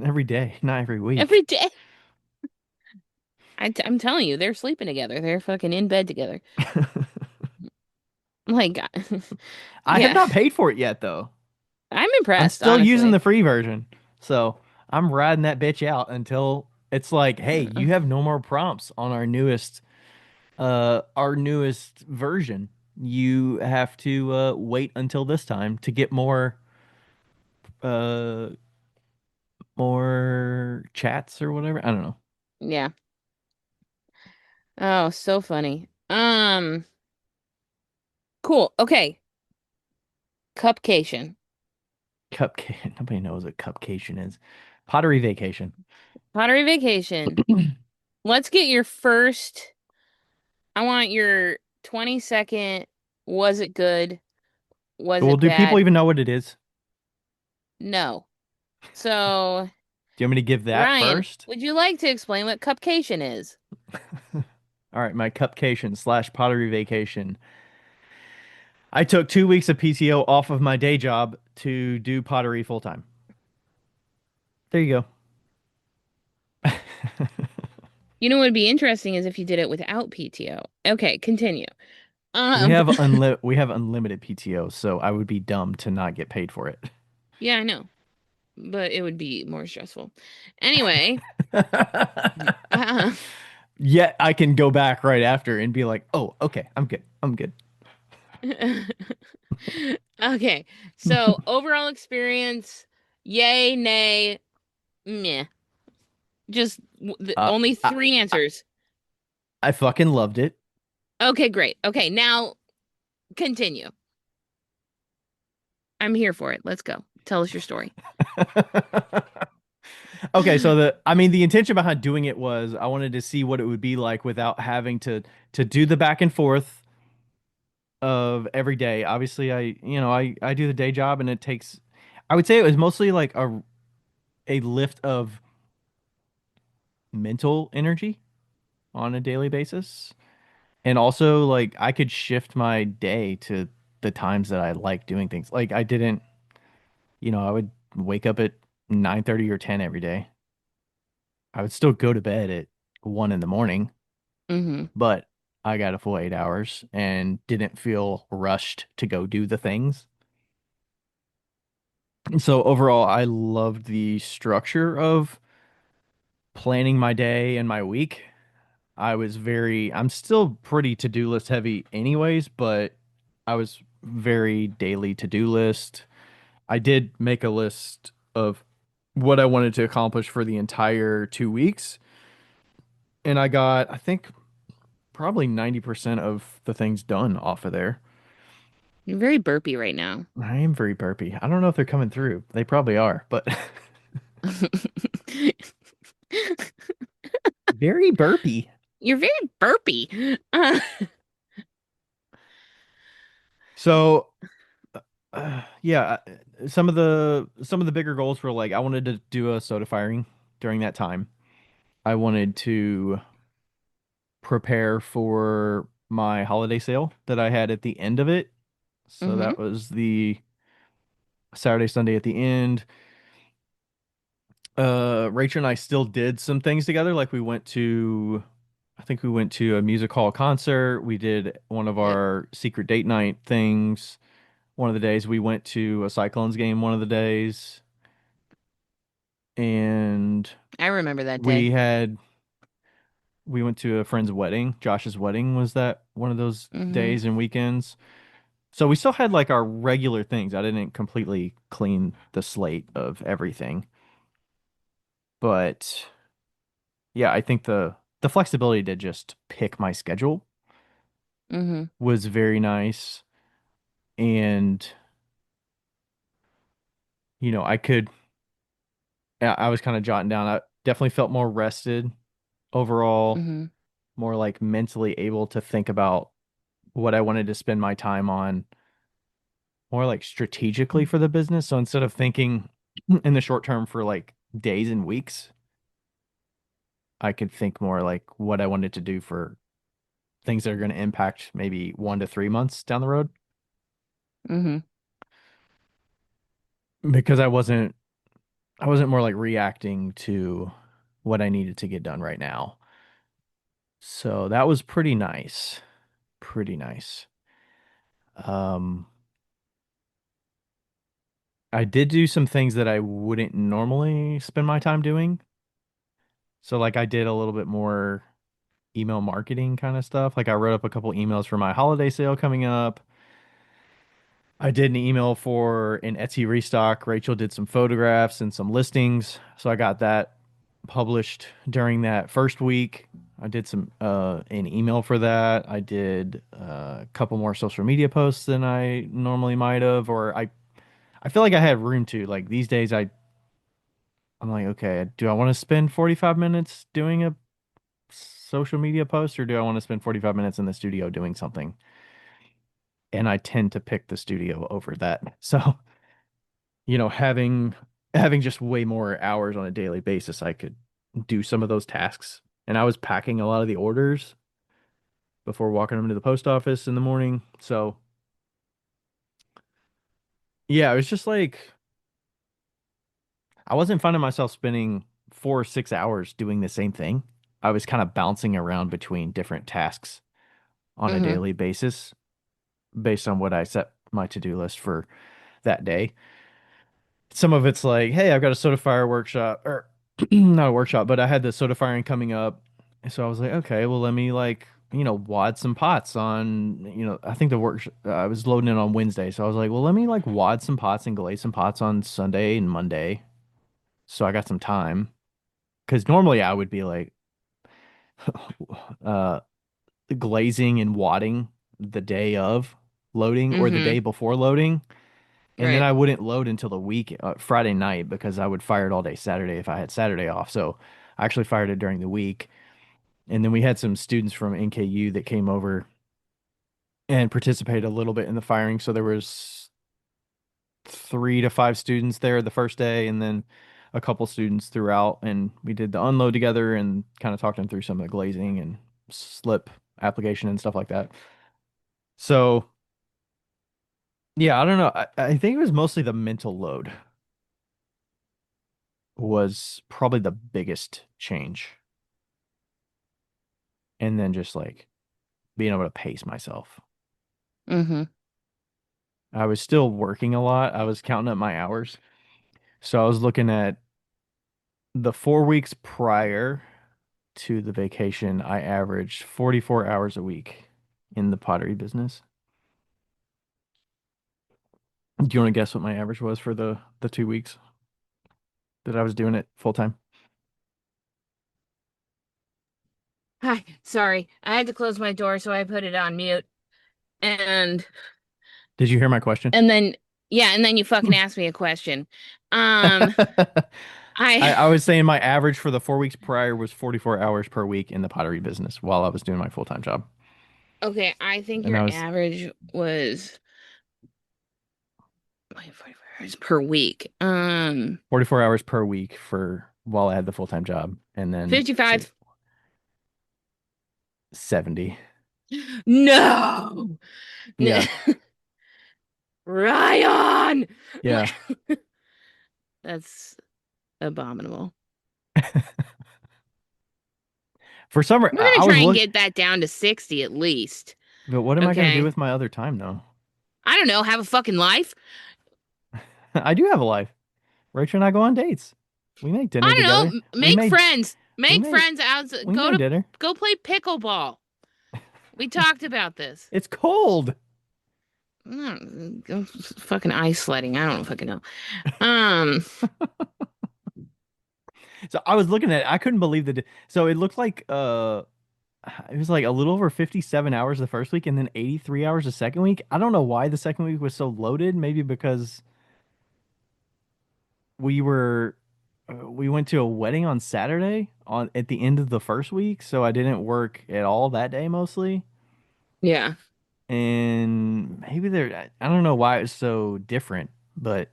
Every day, not every Every week. day. I'm telling you, they're sleeping together. They're fucking in bed together. Like, I have yeah, not paid for it yet, though. I'm I'm impressed, still using honestly. the free version, so I'm riding that bitch out until it's like, hey, you have no more prompts on our newest version. You have to wait until this time to get uh more chats or whatever. I don't know. Yeah. Oh, so funny. Cool. Okay. Cupcation. Cupcake. Nobody knows what cupcation is. Pottery vacation. Pottery vacation. Let's get your first. I want your 20-second. Was it good? Was Well, it do people bad? even know what it is? No. So, Do you want me to give that Ryan, first? would you like to explain what cupcation is? All right, my cupcation slash pottery vacation. I took 2 weeks of PTO off of my day job to do pottery full time. There you go. You know what would be interesting is if you did it without PTO. Okay, continue. We Um, have we have unlimited PTO, so I would be dumb to not get paid for it. yeah, I know, but it would be more stressful. Anyway, uh, Yet I can go back right after and be like, "Oh, okay, I'm good. I'm good." okay. So overall experience, yay, nay, meh. Just Uh, only I, three I answers. I fucking loved it. Okay, great. Okay, now continue. I'm here for it. Let's go. Tell us your story. Okay, so the intention behind doing it was I wanted to see what it would be like without having to do the back and forth of every day. Obviously, I do the day job and it takes I would say it was mostly like a lift of mental energy on a daily basis. And also like I could shift my day to the times that I like doing things. Like I didn't, I would wake up at 9:30 or 10 every day. I would still go to bed at 1 in the morning, Mm-hmm. but I got a full 8 hours and didn't feel rushed to go do the things. And so overall, I loved the structure of planning my day and my week. I'm still pretty to-do list heavy anyways, but I was very daily to-do list. I did make a list of what I wanted to accomplish for the entire 2 weeks, and I got, I think, probably 90% of the things done off of there. You're very burpy right now. I am very burpy. I don't know if they're coming through. They probably are, but very burpy. You're very burpy. So, yeah, some of the bigger goals were like I wanted to do a soda firing during that time. I wanted to prepare for my holiday sale that I had at the end of it. So Mm-hmm. that was the Saturday, Sunday at the end. Rachel and I still did some things together. Like I think we went to a music hall concert. We did one of Yep. our secret date night things. One of the days we went to a Cyclones game one of the days. And I remember that day. we had we went to a friend's wedding. Josh's wedding was that one of those Mm-hmm. days and weekends. So we still had like our regular things. I didn't completely clean the slate of everything. But yeah, I think the flexibility to just pick my schedule Mm-hmm. was very nice. And I could I was kind of jotting down. I definitely felt more rested overall, Mm-hmm. more like mentally able to think about what I wanted to spend my time on, more like strategically for the business. So instead of thinking in the short term for like days and weeks, I could think more like what I wanted to do for things that are going to impact maybe 1 to 3 months down the road. Mm-hmm. Because I wasn't more like reacting to what I needed to get done right now. So that was pretty nice. Pretty nice. Um, I did do some things that I wouldn't normally spend my time doing. So like I did a little bit more email marketing kind of stuff. Like I wrote up a couple emails for my holiday sale coming up. I did an email for an Etsy restock. Rachel did some photographs and some listings. So I got that published during that first week. I did some an email for that. I did a couple more social media posts than I normally might have, or I feel like I had room to. Like these days I'm like, okay, do I want to spend 45 minutes doing a social media post or do I want to spend 45 minutes in the studio doing something? And I tend to pick the studio over that. So, having just way more hours on a daily basis, I could do some of those tasks. And I was packing a lot of the orders before walking them to the post office in the morning. So, yeah, it was just like I wasn't finding myself spending 4 or 6 hours doing the same thing. I was kind of bouncing around between different tasks on a Mm-hmm. daily basis based on what I set my to-do list for that day. Some of it's like, hey, I've got a soda fire workshop, or not a workshop, but I had the soda firing coming up. So I was like, okay, well, let me like, wad some pots on, I think the work I was loading it on Wednesday. So I was like, well, let me like wad some pots and glaze some pots on Sunday and Monday. So I got some time. Because normally I would be like, uh, glazing and wadding the day of loading or the Mm-hmm. day before loading. And then Right. I wouldn't load until the week, Friday night, because I would fire it all day Saturday if I had Saturday off. So I actually fired it during the week. And then we had some students from NKU that came over and participated a little bit in the firing. So there was 3 to 5 students there the first day, and then a couple students throughout. And we did the unload together and kind of talked them through some of the glazing and slip application and stuff like that. So yeah, I don't know. I think it was mostly the mental load was probably the biggest change. And then just like being able to pace myself. Mm-hmm. I was still working a lot. I was counting up my hours. So I was looking at the 4 weeks prior to the vacation, I averaged 44 hours a week in the pottery business. Do you want to guess what my average was for the 2 weeks that I was doing it full time? Hi. Sorry. I had to close my door, so I put it on mute. And Did you hear my question? and then yeah, and then you fucking asked me a question. Um, I I was saying my average for the 4 weeks prior was 44 hours per week in the pottery business while I was doing my full-time job. okay, I think And your I was average was wait, 44 hours per week. 44 hours per week for while I had the full-time job. And then let's see, 55. 70. No. Yeah. Ryan. Yeah. That's abominable. For summer, We're I gonna was try and look, get that down to 60 at least. but what am I gonna do Okay. with my other time though? I don't know, have a fucking life. I do have a life. Rachel and I go on dates. We make dinner I don't together. know, make friends. We Make made friends out. we made dinner. Go play pickleball. We talked about this. It's cold. Go fucking ice sledding. I don't fucking know. Um, So I was looking at it. I couldn't believe that. So it looked like it was like a little over 57 hours the first week and then 83 hours the second week. I don't know why the second week was so loaded. Maybe because we were we went to a wedding on Saturday on at the end of the first week, so I didn't work at all that day mostly. yeah. And maybe I don't know why it was so different, but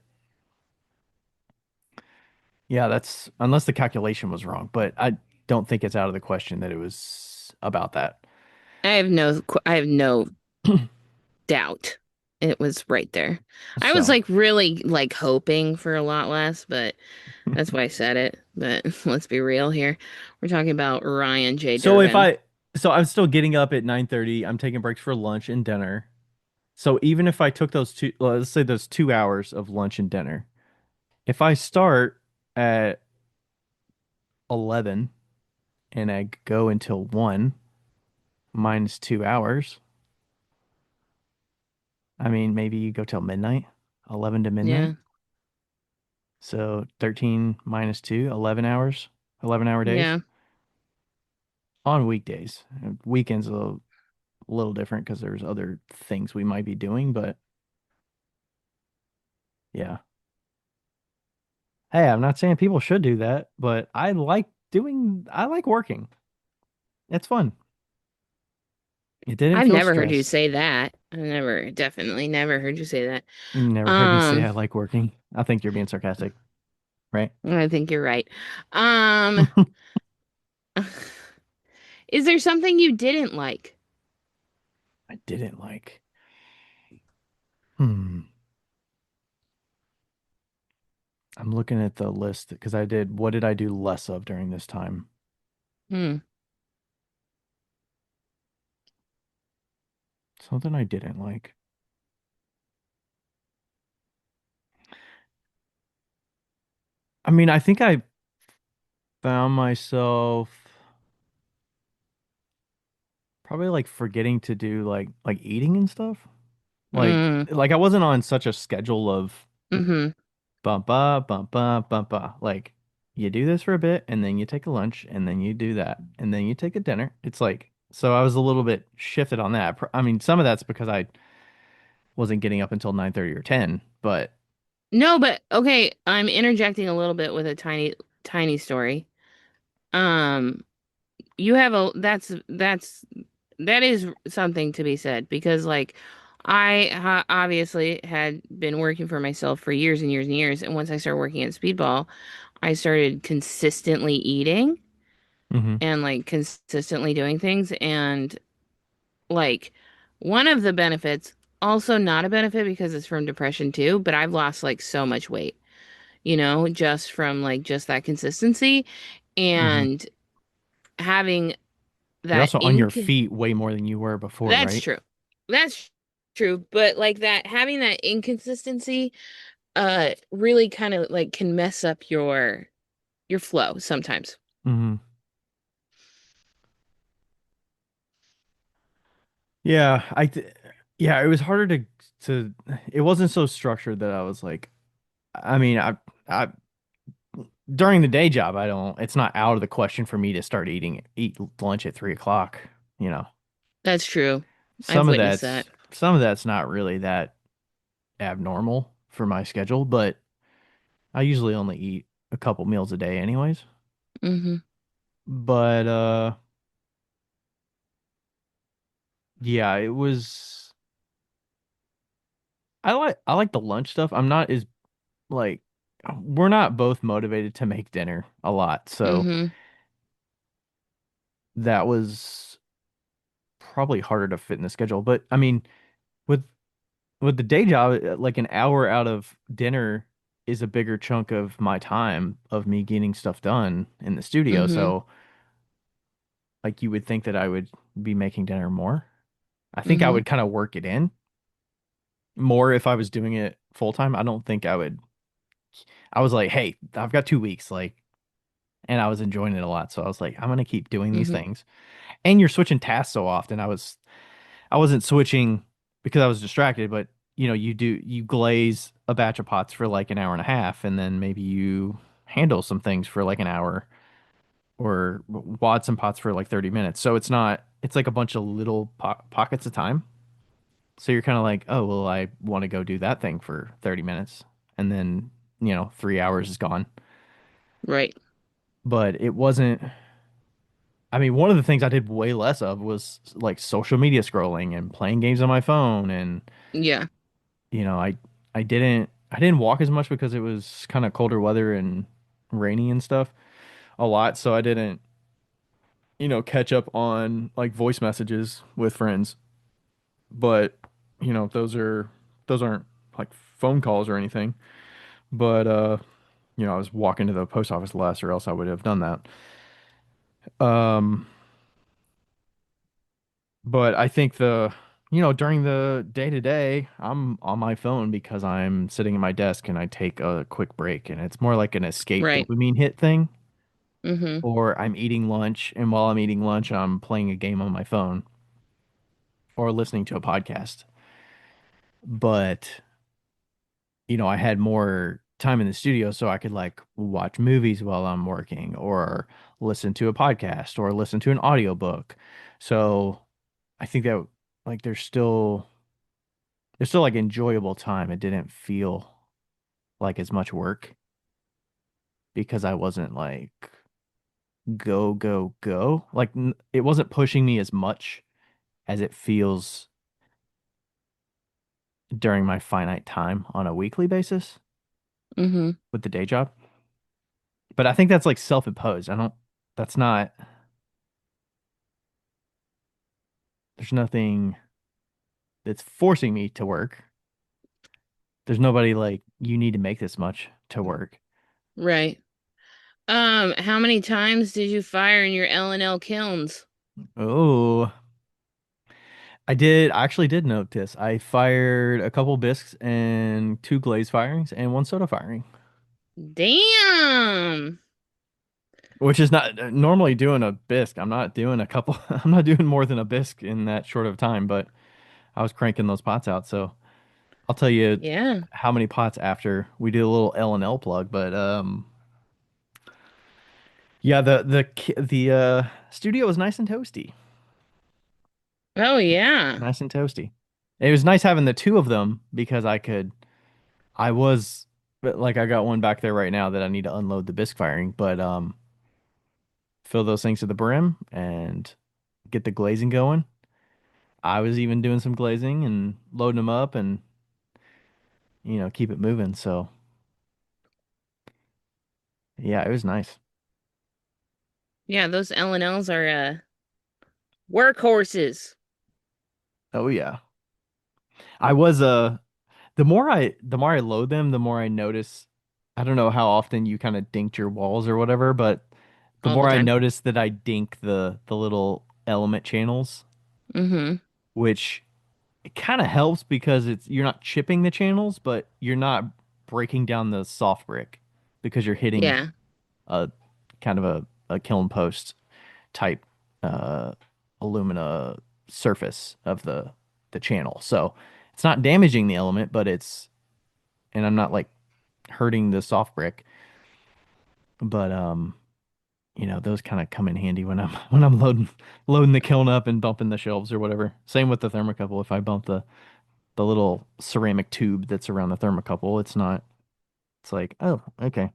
yeah, that's unless the calculation was wrong, but I don't think it's out of the question that it was about that. I have no doubt. It was right there. I was So, like really like hoping for a lot less, but that's why I said it. But let's be real here. We're talking about Ryan J. so if Durbin. I so I'm still getting up at 9:30, I'm taking breaks for lunch and dinner. So even if I took those two, well, let's say those 2 hours of lunch and dinner, if I start at 11 and I go until 1 minus 2 hours, I mean, maybe you go till midnight, 11 to midnight. Yeah. So 13 minus 2, 11 hours, 11-hour days Yeah. on weekdays. Weekends a little different because there's other things we might be doing, but yeah. Hey, I'm not saying people should do that, but I like working. It's fun. It didn't I've feel never heard you stress. say that. I've never, definitely never heard you say that. Never heard me say Um, I like working. I think you're being sarcastic, right? I think you're right. Um, is there something you didn't like? I didn't like. Hmm. I'm looking at the list because what did I do less of during this time? Hmm. Something I didn't like. I mean, I think I found myself probably like forgetting to do like eating and stuff. Mm. Like I wasn't on such a schedule of Mm-hmm. bump ba bump ba bump ba. Like you do this for a bit and then you take a lunch and then you do that and then you take a dinner. It's like so I was a little bit shifted on that. I mean, some of that's because I wasn't getting up until 9:30 or 10, but No, but okay, I'm interjecting a little bit with a tiny story. Um, you have a that is something to be said because like obviously had been working for myself for years and years and years, and once I started working at Speedball, I started consistently eating hmm and like consistently doing things, and like one of the benefits, also not a benefit because it's from depression too, but I've lost like so much weight, just from like just that consistency hmm and having you're that also on your inc feet way more than you were before, that's right? true. That's true, but like that having that inconsistency really kind of like can mess up your flow sometimes. hmm Yeah, yeah, it was harder to it wasn't so structured that I was like I mean, I during the day job, I don't it's not out of the question for me to eat lunch at 3 o'clock, you know. That's true. I've Some of witnessed that. that's not really that abnormal for my schedule, but I usually only eat a couple meals a day anyways. Hmm. But yeah, it was I like the lunch stuff. I'm not as like we're not both motivated to make dinner a lot. So Hmm. that was probably harder to fit in the schedule. But I mean, with with the day job, like an hour out of dinner is a bigger chunk of my time of me getting stuff done in the studio. Mm-hmm. So like you would think that I would be making dinner more. I think I Mm-hmm. would kind of work it in more if I was doing it full time. I don't think I would. I was like, hey, I've got 2 weeks, like, and I was enjoying it a lot. So I was like, I'm gonna keep doing these Mm-hmm. things. And you're switching tasks so often. I wasn't switching because I was distracted, but you glaze a batch of pots for like an hour and a half, and then maybe you handle some things for like an hour or wad some pots for like 30 minutes. So it's like a bunch of little pockets of time. So you're kind of like, oh, well, I want to go do that thing for 30 minutes. And then, 3 hours is gone. Right. But it wasn't, I mean, one of the things I did way less of was like social media scrolling and playing games on my phone. And, Yeah. you know, I, I didn't walk as much because it was kind of colder weather and rainy and stuff a lot. So I didn't, catch up on like voice messages with friends. But, those aren't like phone calls or anything. But I was walking to the post office less, or else I would have done that. Um, but I think during the day to day, I'm on my phone because I'm sitting at my desk and I take a quick break, and it's more like an escape Right. dopamine hit thing. Mm-hmm. Or I'm eating lunch, and while I'm eating lunch, I'm playing a game on my phone or listening to a podcast. But I had more time in the studio so I could like watch movies while I'm working or listen to a podcast or listen to an audiobook. So I think that like there's still like enjoyable time. It didn't feel like as much work because I wasn't like go go go. Like it wasn't pushing me as much as it feels during my finite time on a weekly basis Mm-hmm. with the day job. But I think that's like self-imposed. I don't that's not there's nothing that's forcing me to work. There's nobody like you need to make this much to work. Right. How many times did you fire in your L&L kilns? Oh, I actually did notice. I fired a couple bisques and two glaze firings and one soda firing, Damn. which is not normally doing a bisque. I'm not doing a couple. I'm not doing more than a bisque in that short of time, but I was cranking those pots out. So I'll tell you Yeah. how many pots after we do a little L&L plug. But yeah, the studio was nice and toasty. Oh yeah. Nice and toasty. It was nice having the two of them because I was, but like I got one back there right now that I need to unload the bisque firing, but fill those things to the brim and get the glazing going. I was even doing some glazing and loading them up and keep it moving. So yeah, it was nice. Yeah, those L&Ls are workhorses. Oh yeah. I was the more I load them, the more I notice I don't know how often you kind of dinked your walls or whatever, but the All the more I time. notice that I dink the little element channels, Mm-hmm. which it kind of helps because you're not chipping the channels, but you're not breaking down the soft brick because you're hitting Yeah. a kind of a kiln post type uh alumina surface of the channel. So it's not damaging the element, but and I'm not like hurting the soft brick, but those kind of come in handy when I'm when I'm loading the kiln up and bumping the shelves or whatever. Same with the thermocouple. If I bump the little ceramic tube that's around the thermocouple, it's like, oh, okay.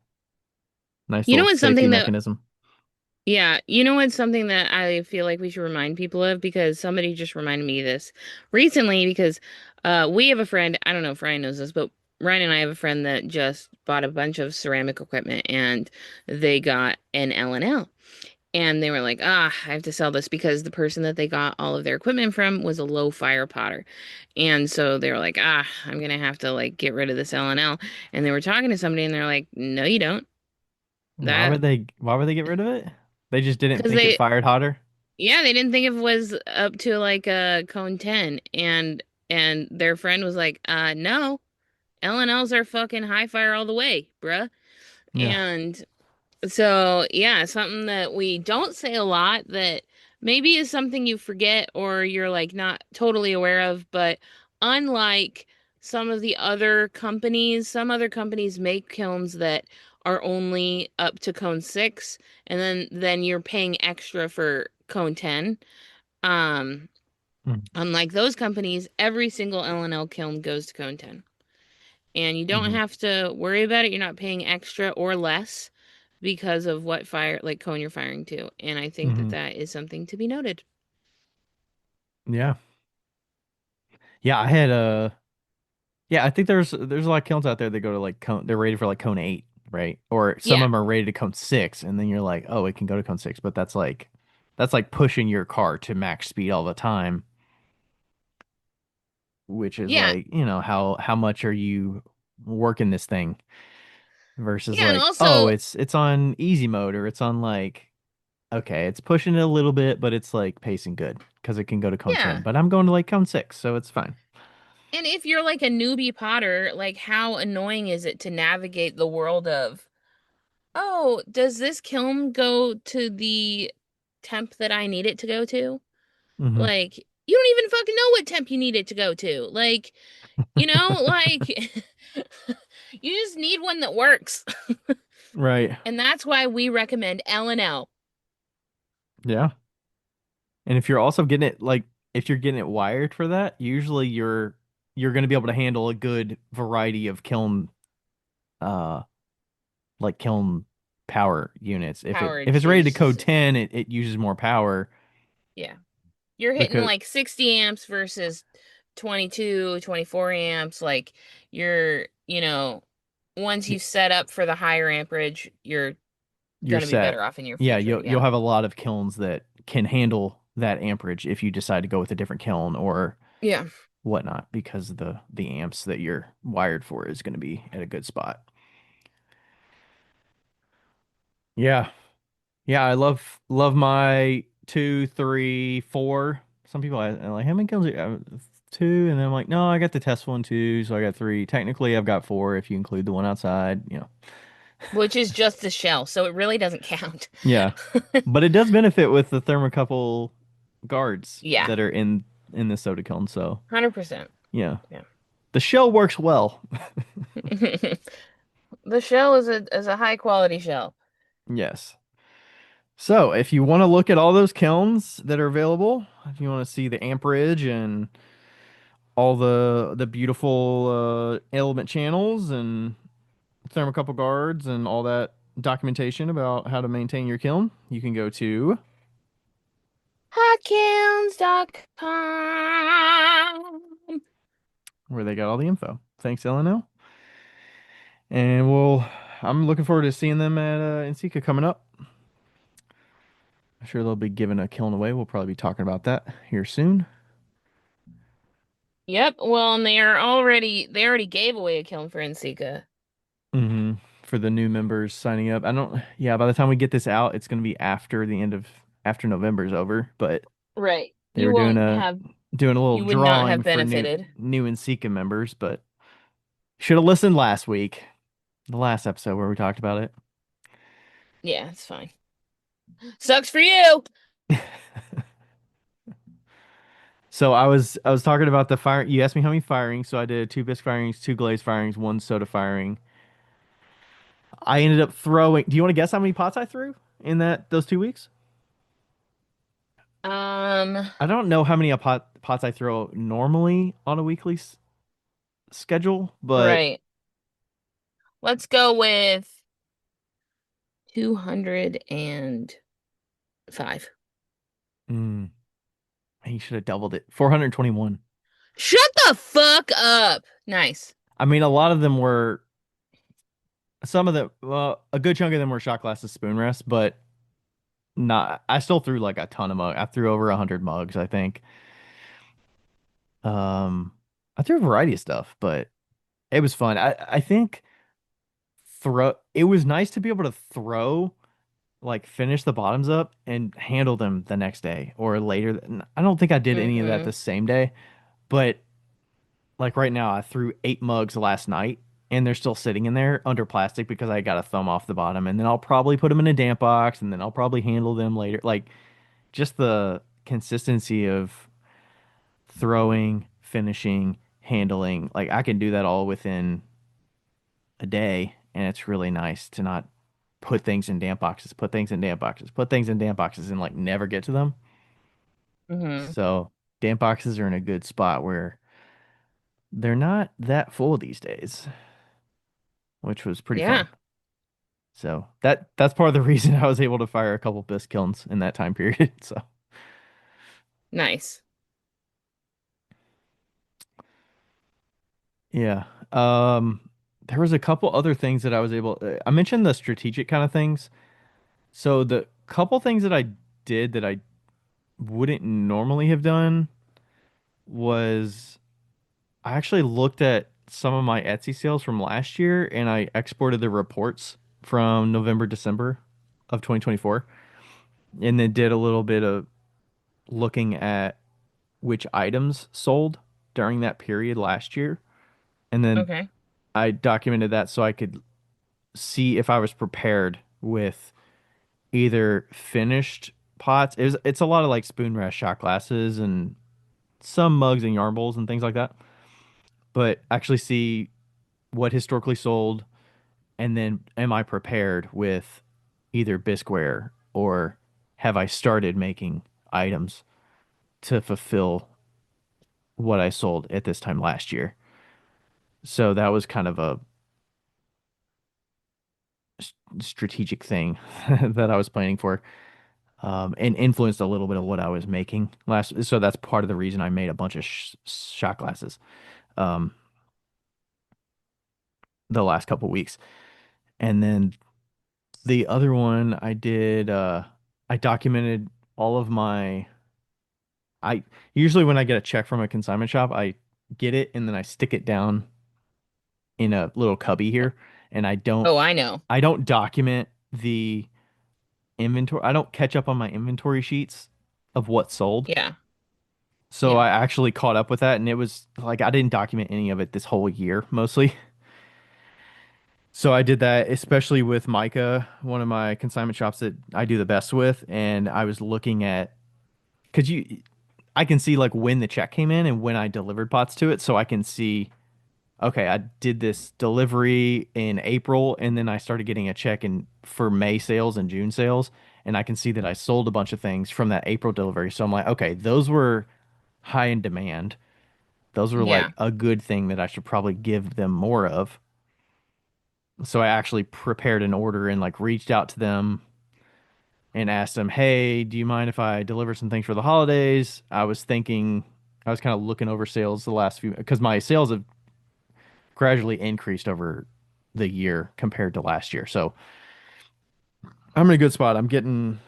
Nice You know little what's safety something that mechanism. Yeah, you know what's something that I feel like we should remind people of because somebody just reminded me of this recently because we have a friend, I don't know if Ryan knows this, but Ryan and I have a friend that just bought a bunch of ceramic equipment and they got an L&L. And they were like, ah, I have to sell this because the person that they got all of their equipment from was a low fire potter. And so they were like, ah, I'm gonna have to like get rid of this LNL. And they were talking to somebody and they're like, no, you don't. That Why would they get rid of it? They just didn't because think it they fired hotter. yeah, they didn't think it was up to like a cone 10. And their friend was like, no, LNLs are fucking high fire all the way, bruh. Yeah. And so, yeah, something that we don't say a lot that maybe is something you forget or you're like not totally aware of, but unlike some other companies make kilns that are only up to cone 6 and then you're paying extra for cone 10. Um, Mm-hmm. Unlike those companies, every single L&L kiln goes to cone 10. And you don't Mm-hmm. have to worry about it. You're not paying extra or less because of what fire like cone you're firing to. And I think that Mm-hmm. that is something to be noted. Yeah. Yeah, I think there's a lot of kilns out there that go to like cone they're rated for like cone 8, right? Or some Yeah. of them are rated to cone 6 and then you're like, "Oh, it can go to cone 6," but that's like pushing your car to max speed all the time, which is Yeah. like, how much are you working this thing versus Yeah, and like, "Oh, also it's on easy mode or it's on like okay, it's pushing it a little bit, but it's like pacing good because it can go to cone 10, yeah. but I'm going to like cone 6, so it's fine." And if you're like a newbie potter, like how annoying is it to navigate the world of, oh, does this kiln go to the temp that I need it to go to? Hmm. Like, you don't even fucking know what temp you need it to go to. Like, like you just need one that works. Right. And that's why we recommend L&L. Yeah. And if you're also getting it like if you're getting it wired for that, usually you're going to be able to handle a good variety of kiln uh kiln power units. Powered If it's rated to gauge. code 10, it uses more power Yeah. You're hitting because like 60 amps versus 22, 24 amps. Like once you set up for the higher amperage, you're you're gonna be set. better off in your Yeah, future. you'll Yeah. have a lot of kilns that can handle that amperage if you decide to go with a different kiln or Yeah. whatnot because the amps that you're wired for is going to be at a good spot. Yeah. Yeah, I love my 2, 3, 4. Some people are like, how many kills? 2, and then I'm like, no, I got the test one too, so I got 3. Technically, I've got 4 if you include the one outside. Which is just the shell, so it really doesn't count. Yeah, but it does benefit with the thermocouple guards Yeah. that are in the soda cone. So 100%. yeah, Yeah. the shell works well. The shell is a high quality shell. Yes. So if you want to look at all those kilns that are available, if you want to see the amperage and all the beautiful element channels and thermocouple guards and all that documentation about how to maintain your kiln, you can go to Hotkilns.com. where they got all the info. Thanks, LNL. And I'm looking forward to seeing them at Nsika coming up. I'm sure they'll be giving a kiln away. We'll probably be talking about that here soon. Yep. Well, and they already gave away a kiln for Nsika. Hmm. For the new members signing up. I don't, yeah, by the time we get this out, it's going to be after November's over, but Right. they were doing a little You would not have drawing for benefited. new Nsika members, but should have listened last week, the last episode where we talked about Yeah, it's fine. Sucks for you. it. So I was talking about the fire. You asked me how many firings, so I did 2 bisque firings, 2 glaze firings, 1 soda firing. I ended up throwing. Do you want to guess how many pots I threw in those 2 weeks? Um, I don't know how many pots I throw normally on a weekly schedule, but right. Let's go with 205. mm, you should have doubled it. 421. Shut the fuck up. Nice. I mean, a lot of them were. Some of them, well, a good chunk of them were shot glasses spoon rest, but not. I still threw like a ton of mugs. I threw over 100 mugs, I think. Um, I threw a variety of stuff, but it was fun. I think throw. It was nice to be able to throw, like finish the bottoms up and handle them the next day or later. I don't think I did any of that Mm-hmm. the same day, but like right now, I threw 8 mugs last night and they're still sitting in there under plastic because I got a thumb off the bottom. And then I'll probably put them in a damp box and then I'll probably handle them later. Like just the consistency of throwing, finishing, handling. Like I can do that all within a day. And it's really nice to not put things in damp boxes, put things in damp boxes, put things in damp boxes and like never get to them. Mm-hmm. So damp boxes are in a good spot where they're not that full these days, which was pretty Yeah. fun. So that's part of the reason I was able to fire a couple bisque kilns in that time period. So Nice. yeah. Um there was a couple other things that I was able I mentioned the strategic kind of things. So the couple things that I did that I wouldn't normally have done was I actually looked at some of my Etsy sales from last year and I exported the reports from November, December of 2024 and then did a little bit of looking at which items sold during that period last year. And then Okay. I documented that so I could see if I was prepared with either finished pots. It's a lot of like spoon rest shot glasses and some mugs and yarn bowls and things like that. But actually see what historically sold and then am I prepared with either bisqueware or have I started making items to fulfill what I sold at this time last year. So that was kind of a strategic thing that I was planning for, and influenced a little bit of what I was making last. So that's part of the reason I made a bunch of shot glasses um, the last couple weeks. And then the other one I did, I documented all of my. I usually when I get a check from a consignment shop, I get it and then I stick it down in a little cubby here, and Oh, I know. I don't document the inventory. I don't catch up on my inventory sheets of what sold. Yeah. So Yeah. I actually caught up with that and it was like I didn't document any of it this whole year mostly. So I did that especially with Micah, one of my consignment shops that I do the best with, and I was looking at cuz you I can see like when the check came in and when I delivered pots to it so I can see okay, I did this delivery in April and then I started getting a check in for May sales and June sales. And I can see that I sold a bunch of things from that April delivery. So I'm like, okay, those were high in demand. Those were Yeah. like a good thing that I should probably give them more of. So I actually prepared an order and like reached out to them and asked them, hey, do you mind if I deliver some things for the holidays? I was kind of looking over sales the last few, because my sales have gradually increased over the year compared to last year. So I'm in a good spot. I'm getting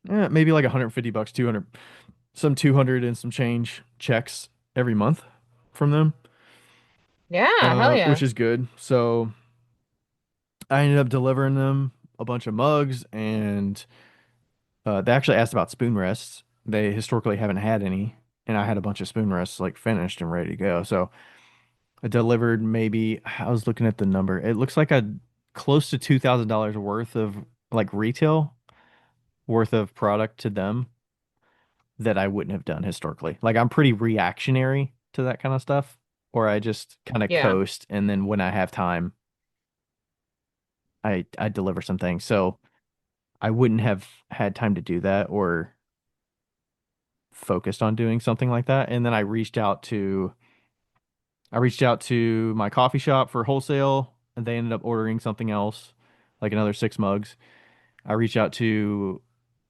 maybe like 150 bucks, 200, some 200 and some change checks every month from them, Yeah. Hell which yeah. is good. So I ended up delivering them a bunch of mugs, and they actually asked about spoon rests. They historically haven't had any, and I had a bunch of spoon rests like finished and ready to go. So I delivered maybe I was looking at the number. It looks like a close to $2,000 worth of like retail worth of product to them that I wouldn't have done historically. Like I'm pretty reactionary to that kind of stuff, or I just kind of Yeah. coast and then when I have time, I deliver some things. So I wouldn't have had time to do that or focused on doing something like that. And then I reached out to my coffee shop for wholesale and they ended up ordering something else, like another 6 mugs. I reached out to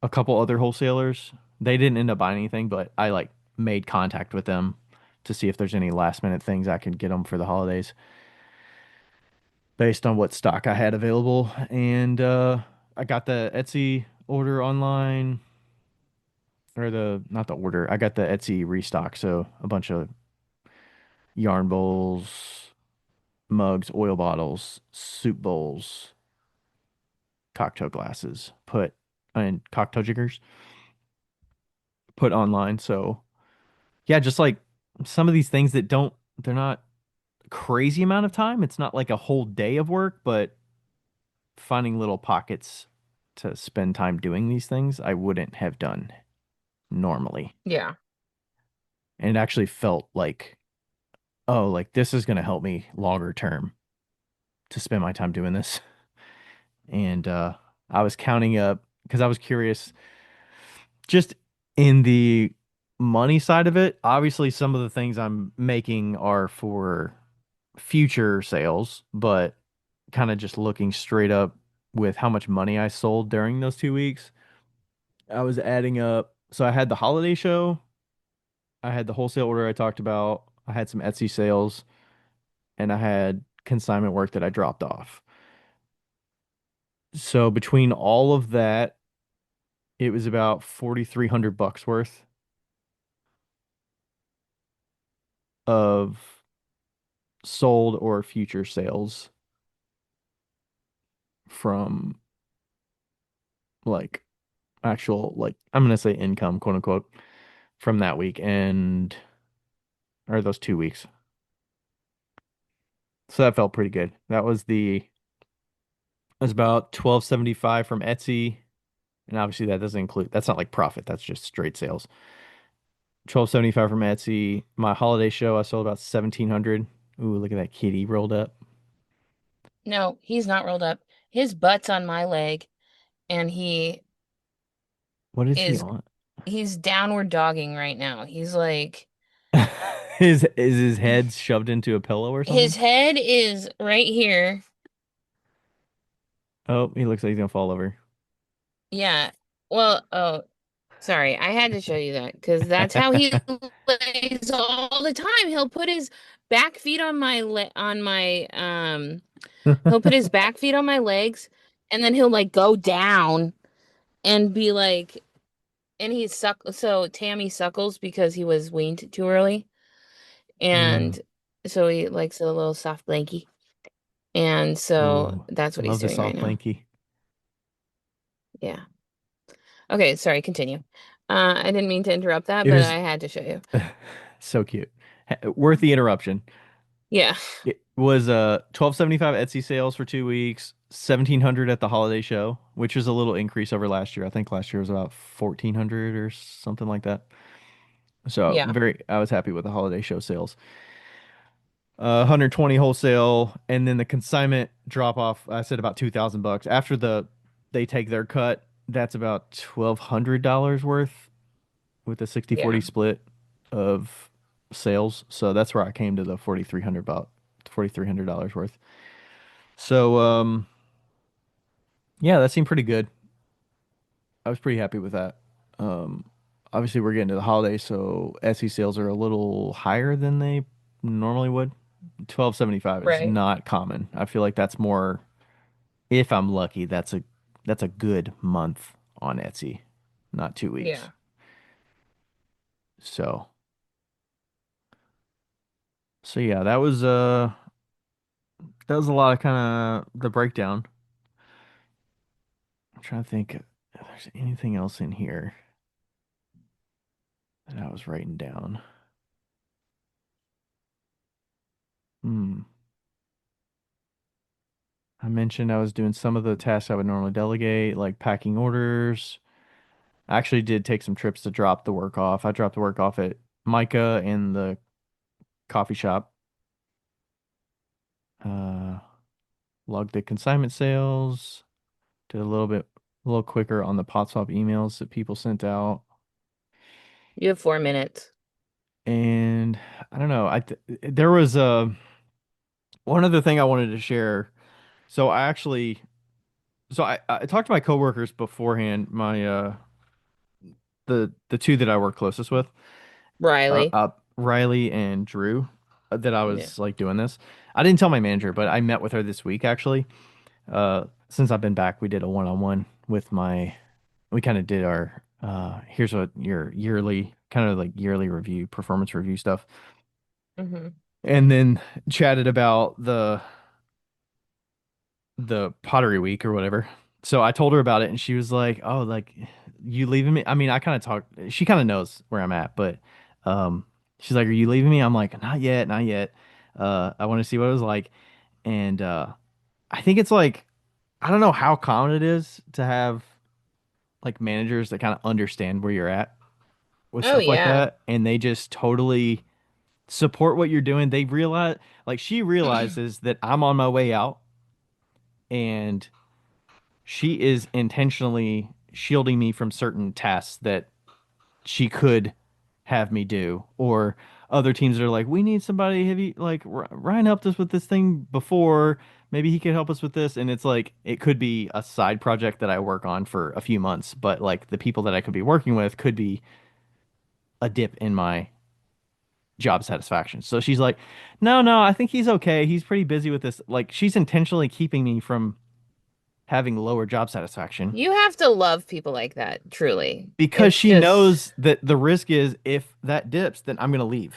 a couple other wholesalers. They didn't end up buying anything, but I like made contact with them to see if there's any last minute things I can get them for the holidays based on what stock I had available. And I got the Etsy order online or the not the order. I got the Etsy restock, so a bunch of yarn bowls, mugs, oil bottles, soup bowls, cocktail glasses, put and cocktail jiggers put online. So yeah, just like some of these things that they're not crazy amount of time. It's not like a whole day of work, but finding little pockets to spend time doing these things I wouldn't have done normally. Yeah. And it actually felt like, oh, like this is going to help me longer term to spend my time doing this. And I was counting up because I was curious just in the money side of it. Obviously, some of the things I'm making are for future sales, but kind of just looking straight up with how much money I sold during those 2 weeks, I was adding up. So I had the holiday show, I had the wholesale order I talked about, I had some Etsy sales, and I had consignment work that I dropped off. So between all of that, it was about 4,300 bucks worth of sold or future sales from like actual like I'm gonna say income, quote unquote, from that week and or those 2 weeks. So that felt pretty good. That was it was about 1275 from Etsy. And obviously that doesn't include that's not like profit, that's just straight sales. 1275 from Etsy. My holiday show I sold about 1700. Ooh, look at that kitty rolled up. No, he's not rolled up. His butt's on my leg, and What is he is on? he's downward dogging right now. He's like Is his head shoved into a pillow or something? his head is right here. Oh, he looks like he's gonna fall over. Yeah. Well, oh, sorry. I had to show you that because that's how he lays all the time. He'll put his back feet on my le on my he'll put his back feet on my legs, and then he'll like go down and be like, and so Tammy suckles because he was weaned too early, Mm. and so he likes a little soft blankie, and so Ooh, that's what he's love the doing right soft now. blankie. Yeah. Okay, sorry, continue. I didn't mean to interrupt that, It but was I had to show you. so cute. Worth the interruption. Yeah. It was 1275 Etsy sales for 2 weeks, 1700 at the holiday show, which was a little increase over last year. I think last year was about 1400 or something like that. So Yeah. I was happy with the holiday show sales. 120 wholesale, and then the consignment drop off. I said about 2,000 bucks. After they take their cut, that's about $1,200 worth with a 60/40 Yeah. split of sales. So that's where I came to the 4,300 about $4,300 worth. So yeah, that seemed pretty good. I was pretty happy with that. Um, Obviously we're getting to the holidays, so Etsy sales are a little higher than they normally would. 1275 is Right. not common. I feel like that's more if I'm lucky, that's a good month on Etsy, not 2 weeks. Yeah. So so yeah, that was a lot of kind of the breakdown. I'm trying to think if there's anything else in here that I was writing down. Hmm. I mentioned I was doing some of the tasks I would normally delegate, like packing orders. I actually did take some trips to drop the work off. I dropped the work off at Micah in the coffee shop. Uh, Logged the consignment sales, did a little quicker on the pot swap emails that people sent out. You have 4 minutes. And I don't know, there was one other thing I wanted to share. So I talked to my coworkers beforehand, my the two that I work closest with, Riley. Riley and Drew, that I Yeah. was like doing this. I didn't tell my manager, but I met with her this week actually. Since I've been back, we did a one-on-one with my we kind of did our here's what your yearly kind of like yearly review, performance review stuff, Hmm. and then chatted about the pottery week or whatever. So I told her about it and she was like, "Oh, like you leaving me?" I mean, I kind of talked she kind of knows where I'm at, but she's like, "Are you leaving me?" I'm like, "Not yet, not yet. I want to see what it was like." And I think it's like I don't know how common it is to have like managers that kind of understand where you're at with Oh stuff like yeah. that and they just totally support what you're doing. They realize like she realizes that I'm on my way out and she is intentionally shielding me from certain tasks that she could have me do. Or other teams are like, we need somebody. Have you like Ryan helped us with this thing before? Maybe he could help us with this. And it's like it could be a side project that I work on for a few months, but like the people that I could be working with could be a dip in my job satisfaction. So she's like, no, no, I think he's okay. He's pretty busy with this. Like she's intentionally keeping me from having lower job satisfaction You have to love people like that, truly. because It's she just, knows that the risk is if that dips, then I'm gonna leave.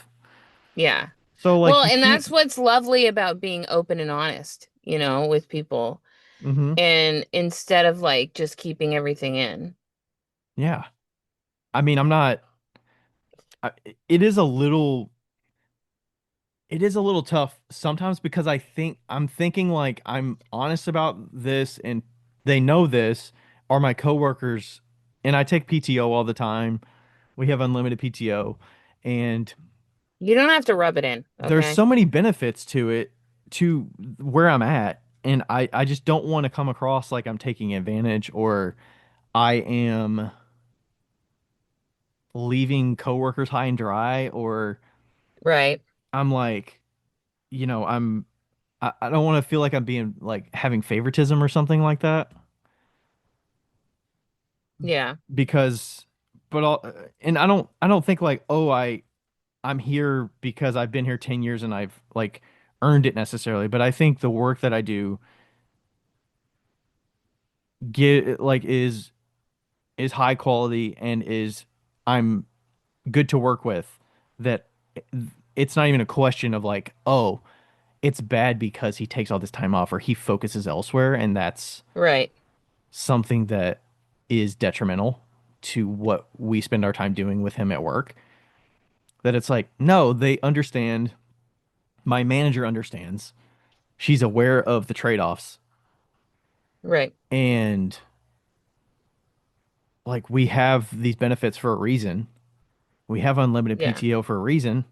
yeah. So like Well, you and that's can't. what's lovely about being open and honest, with people. Hmm. And instead of like just keeping everything in. Yeah. I mean, I'm not. I, it is a little. It is a little tough sometimes because I'm thinking like I'm honest about this and they know this are my coworkers and I take PTO all the time. We have unlimited PTO and You don't have to rub it in, there's okay? so many benefits to it to where I'm at and I just don't want to come across like I'm taking advantage or I am leaving coworkers high and dry or Right. I'm like, I don't want to feel like I'm being like having favoritism or something like that Yeah. because but all and I don't think like oh I'm here because I've been here 10 years and I've like earned it necessarily, but I think the work that I do get like is high quality and is I'm good to work with that it's not even a question of like oh it's bad because he takes all this time off or he focuses elsewhere and that's Right. something that is detrimental to what we spend our time doing with him at work. That it's like, no, they understand. My manager understands. She's aware of the trade-offs. Right. And like we have these benefits for a reason. We have unlimited Yeah. PTO for a reason.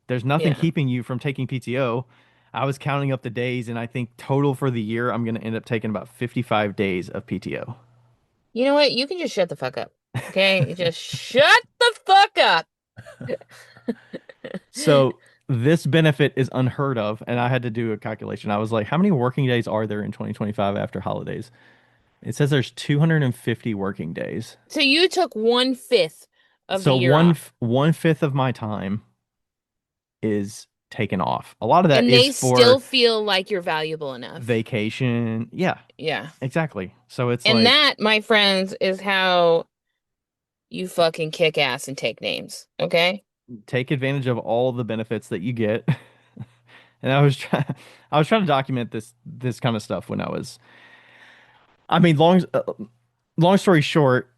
There's nothing Yeah. keeping you from taking PTO. I was counting up the days, and I think total for the year, I'm going to end up taking about 55 days of PTO. You know what? You can just shut the fuck up. Okay? You just shut the fuck up. So this benefit is unheard of, and I had to do a calculation. I was like, how many working days are there in 2025 after holidays? It says there's 250 working days. So you took 1/5 of the So year off, one fifth of my time is taken off. A lot of that and is they for still feel like you're valuable enough. vacation. Yeah, Yeah. exactly. So it's And like that, my friends, is how you fucking kick ass and take names. Okay? take advantage of all the benefits that you get. And I was trying to document this kind of stuff when I was. I mean, long story short,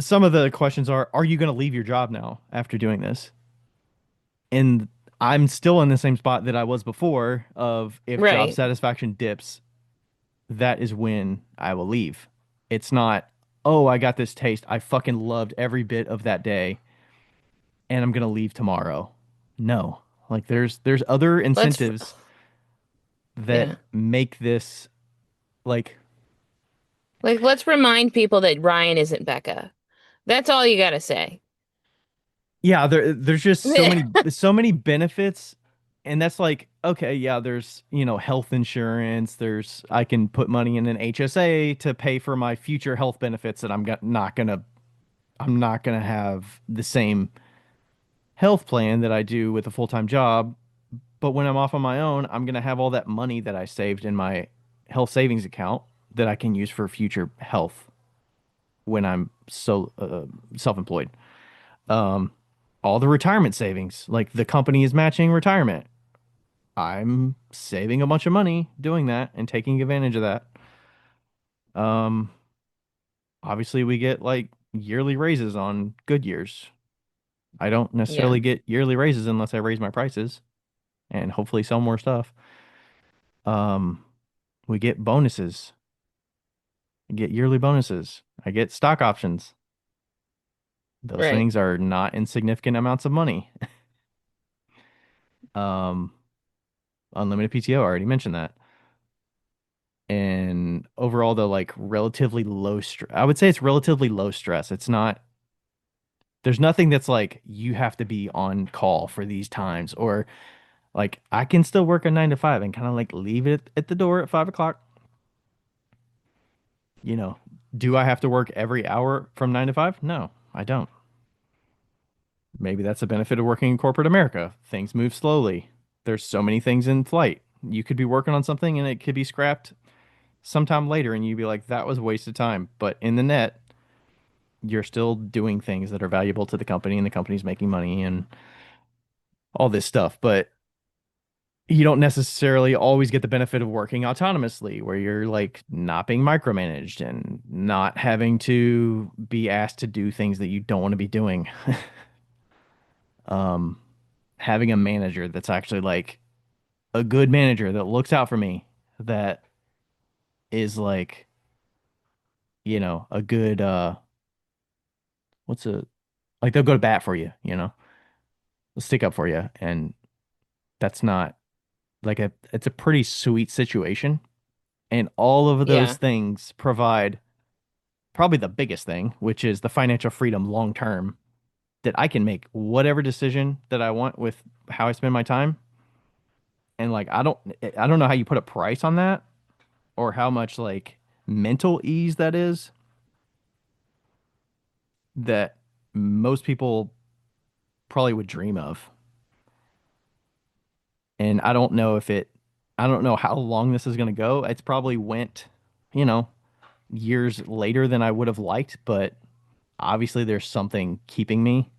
some of the questions are you going to leave your job now after doing this? And I'm still in the same spot that I was before of if job Right. satisfaction dips, that is when I will leave. It's not, oh, I got this taste. I fucking loved every bit of that day and I'm going to leave tomorrow. No. Like there's other Let's, incentives that yeah. make this like Like, let's remind people that Ryan isn't Becca. That's all you gotta say. yeah, there's just so many benefits and that's like okay, yeah, there's, health insurance, there's I can put money in an HSA to pay for my future health benefits that I'm not going to have the same health plan that I do with a full-time job, but when I'm off on my own, I'm going to have all that money that I saved in my health savings account that I can use for future health. when I'm self-employed. Um, all the retirement savings, like the company is matching retirement. I'm saving a bunch of money doing that and taking advantage of that. Um, obviously we get like yearly raises on good years. I don't Yeah, necessarily get yearly raises unless I raise my prices and hopefully sell more stuff. Um, we get bonuses. I get yearly bonuses. I get stock options. Those right. things are not insignificant amounts of money. Um, unlimited PTO, I already mentioned that. And overall, though, like relatively low stress. I would say it's relatively low stress. It's not, there's nothing that's like you have to be on call for these times, or like I can still work a 9 to 5 and kind of like leave it at the door at 5 o'clock. You know, do I have to work every hour from 9 to 5? No, I don't. Maybe that's a benefit of working in corporate America. Things move slowly. There's so many things in flight. You could be working on something and it could be scrapped sometime later, and you'd be like, that was a waste of time. But in the net, you're still doing things that are valuable to the company, and the company's making money and all this stuff. But you don't necessarily always get the benefit of working autonomously, where you're like not being micromanaged and not having to be asked to do things that you don't want to be doing. Um, having a manager that's actually like a good manager that looks out for me, that is like, a good what's a like they'll go to bat for you, they'll stick up for you. And that's not like it's a pretty sweet situation. And all of those Yeah. things provide probably the biggest thing, which is the financial freedom long term, that I can make whatever decision that I want with how I spend my time. And like I don't know how you put a price on that, or how much like mental ease that is, that most people probably would dream of. And I don't know how long this is going to go. It's probably went, you know, years later than I would have liked, but obviously there's something keeping me.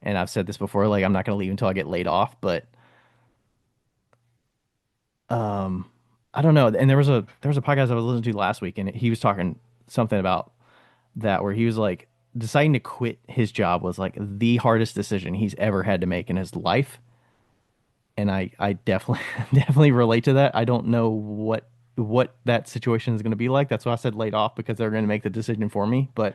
And I've said this before, like I'm not going to leave until I get laid off, but um I don't know. And there was a podcast I was listening to last week, and he was talking something about that, where he was like deciding to quit his job was like the hardest decision he's ever had to make in his life. And I definitely definitely relate to that. I don't know what that situation is going to be like. That's why I said laid off, because they're going to make the decision for me. But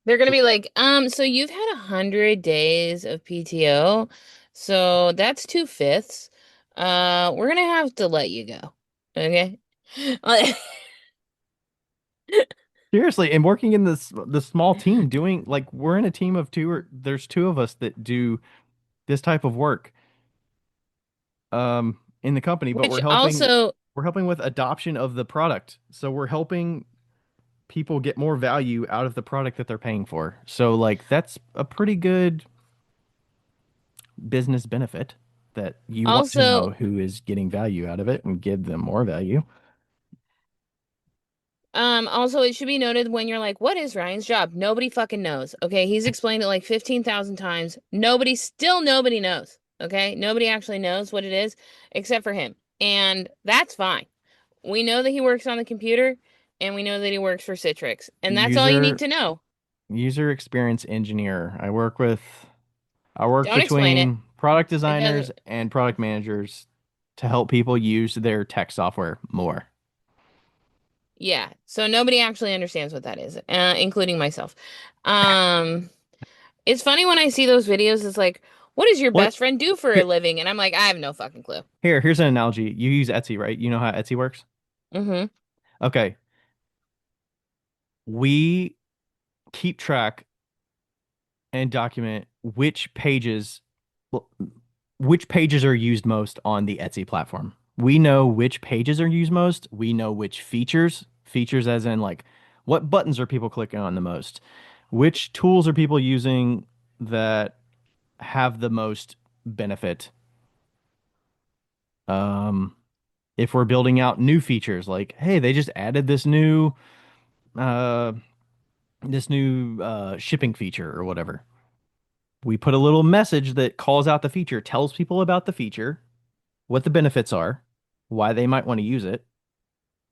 They're gonna be like, so you've had 100 days of PTO, so that's 2/5. We're gonna have to let you go. Okay? seriously, and working in the small team, doing like we're in a team of two, or there's two of us that do this type of work in the company, but Which also, we're helping with adoption of the product. So we're helping people get more value out of the product that they're paying for. So like that's a pretty good business benefit, that you want to also, know who is getting value out of it and give them more value. also, it should be noted when you're like, what is Ryan's job? Nobody fucking knows. Okay, he's explained it like 15,000 times. Nobody knows. Okay, nobody actually knows what it is except for him, and that's fine. We know that he works on the computer, and we know that he works for Citrix, and that's all you need User to know. user experience engineer. I work Don't explain it. between product It designers doesn't. and product managers to help people use their tech software more. Yeah. So nobody actually understands what that is, including myself. Um, it's funny when I see those videos. It's like, what does your What? best friend do for a Here, living? And I'm like, I have no fucking clue. here's an analogy. You use Etsy, right? You know how Etsy works? Mm-hmm. Okay. We keep track and document which pages are used most on the Etsy platform. We know which pages are used most. We know which features as in like what buttons are people clicking on the most, which tools are people using that have the most benefit. Um, if we're building out new features, like, hey, they just added this new uh this new shipping feature or whatever. We put a little message that calls out the feature, tells people about the feature, what the benefits are, why they might want to use it,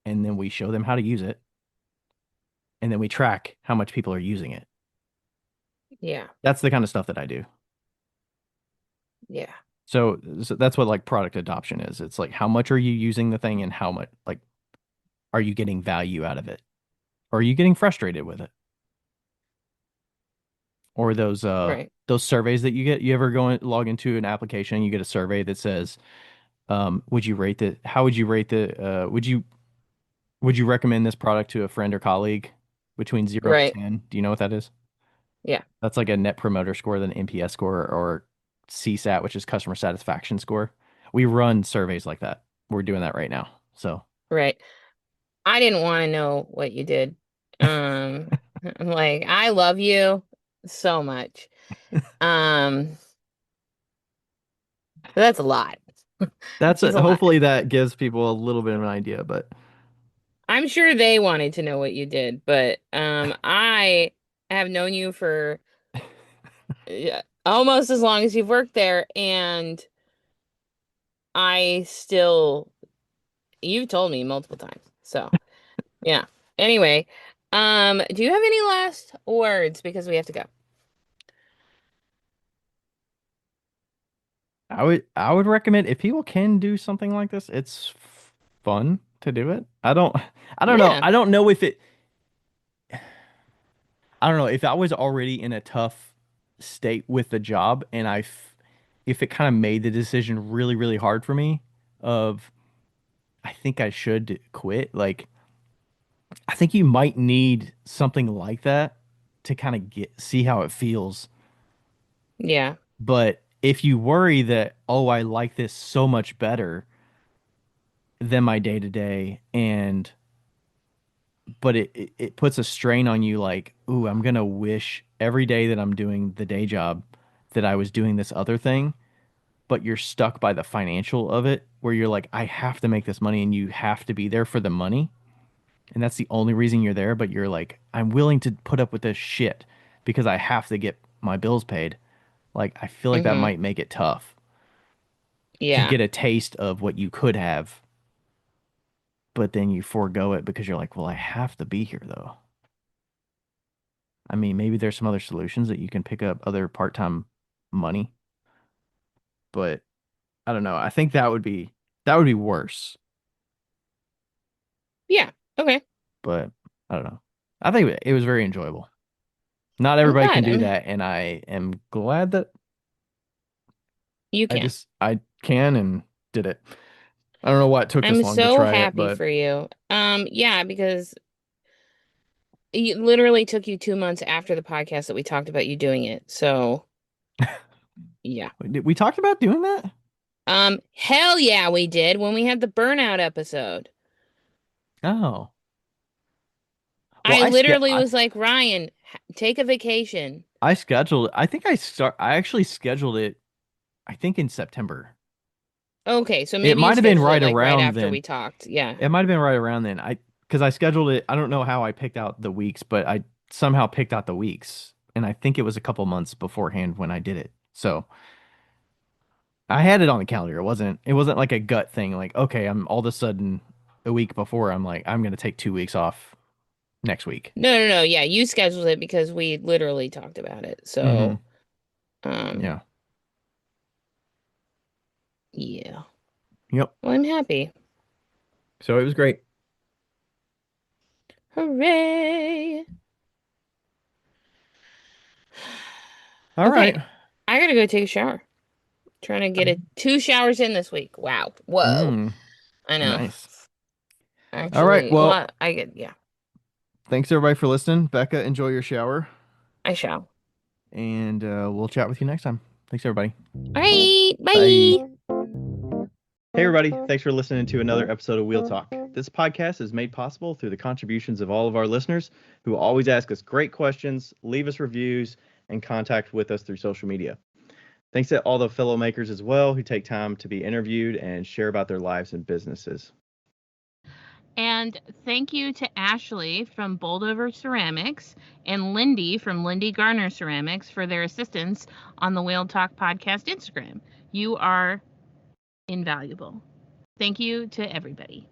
and then we show them how to use it, and then we track how much people are using it. Yeah. That's the kind of stuff that I do. Yeah. So that's what like product adoption is. It's like how much are you using the thing and how much like are you getting value out of it? Or are you getting frustrated with it? Or Right. those surveys that you get, you ever go and log into an application and you get a survey that says, would you rate the how would you rate the would you recommend this product to a friend or colleague between 0 to Right. 10? Do you know what that is? Yeah. That's like a net promoter score, then NPS score or CSAT, which is customer satisfaction score. We run surveys like that. We're doing that right now. So Right. I didn't want to know what you did. Um, like I love you so much. Um, that's a lot. that's It's it. a lot. Hopefully that gives people a little bit of an idea, but I'm sure they wanted to know what you did, but I have known you for almost as long as you've worked there, and I still you've told me multiple times. So, yeah. Anyway, do you have any last words because we have to go? I would recommend if people can do something like this, it's fun to do it. I don't know. Yeah. I don't know if I was already in a tough state with the job and if it kind of made the decision really, really hard for me of I think I should quit. Like I think you might need something like that to kind of get see how it feels. Yeah. But if you worry that, oh, I like this so much better than my day to day, and but it puts a strain on you like, ooh, I'm gonna wish every day that I'm doing the day job that I was doing this other thing, but you're stuck by the financial of it, where you're like, I have to make this money and you have to be there for the money. And that's the only reason you're there, but you're like, I'm willing to put up with this shit because I have to get my bills paid. Like, I feel like that Mm-hmm. might make it tough to Yeah. get a taste of what you could have, but then you forego it because you're like, well, I have to be here though. I mean, maybe there's some other solutions that you can pick up other part-time money, but I don't know. I think that would be worse, Yeah. Okay. but I don't know. I think it was very enjoyable. Not I'm everybody can glad. do that, and I am glad that You can. I can and did it. I don't know why it took this I'm long to so try it, happy but for you. Yeah, because it literally took you 2 months after the podcast that we talked about you doing it. So, yeah. we talked about doing that? Hell yeah, we did when we had the burnout episode. Oh. Well, I literally was like, Ryan, take a vacation. I scheduled I actually scheduled it I think in September. Okay, so It maybe you might have been scheduled it right like right around after then. we talked. Yeah. It might have been right around then. I because I scheduled it. I don't know how I picked out the weeks, but I somehow picked out the weeks, and I think it was a couple months beforehand when I did it. So I had it on the calendar. It wasn't like a gut thing. Like okay, I'm all of a sudden a week before. I'm like I'm gonna take 2 weeks off next week. No, no, no. Yeah, you scheduled it because we literally talked about it. Mm-hmm. So, um, Yeah. yeah. Yep. Well, I'm happy. So it was great. Hooray. All Okay, right. I gotta go take a shower. Trying to get it 2 showers in this week. Wow. Whoa. Mm, I know. nice. All right. Actually, Well, well, I get, yeah, thanks everybody for listening. Becca, enjoy your shower, I shall. and we'll chat with you next time. Thanks, everybody. All right. Bye. Bye. Hey, everybody. Thanks for listening to another episode of Wheel Talk. This podcast is made possible through the contributions of all of our listeners who always ask us great questions, leave us reviews, and contact with us through social media. Thanks to all the fellow makers as well who take time to be interviewed and share about their lives and businesses. And thank you to Ashley from Boldover Ceramics and Lindy from Lindy Garner Ceramics for their assistance on the Whale Talk Podcast Instagram. You are invaluable. Thank you to everybody.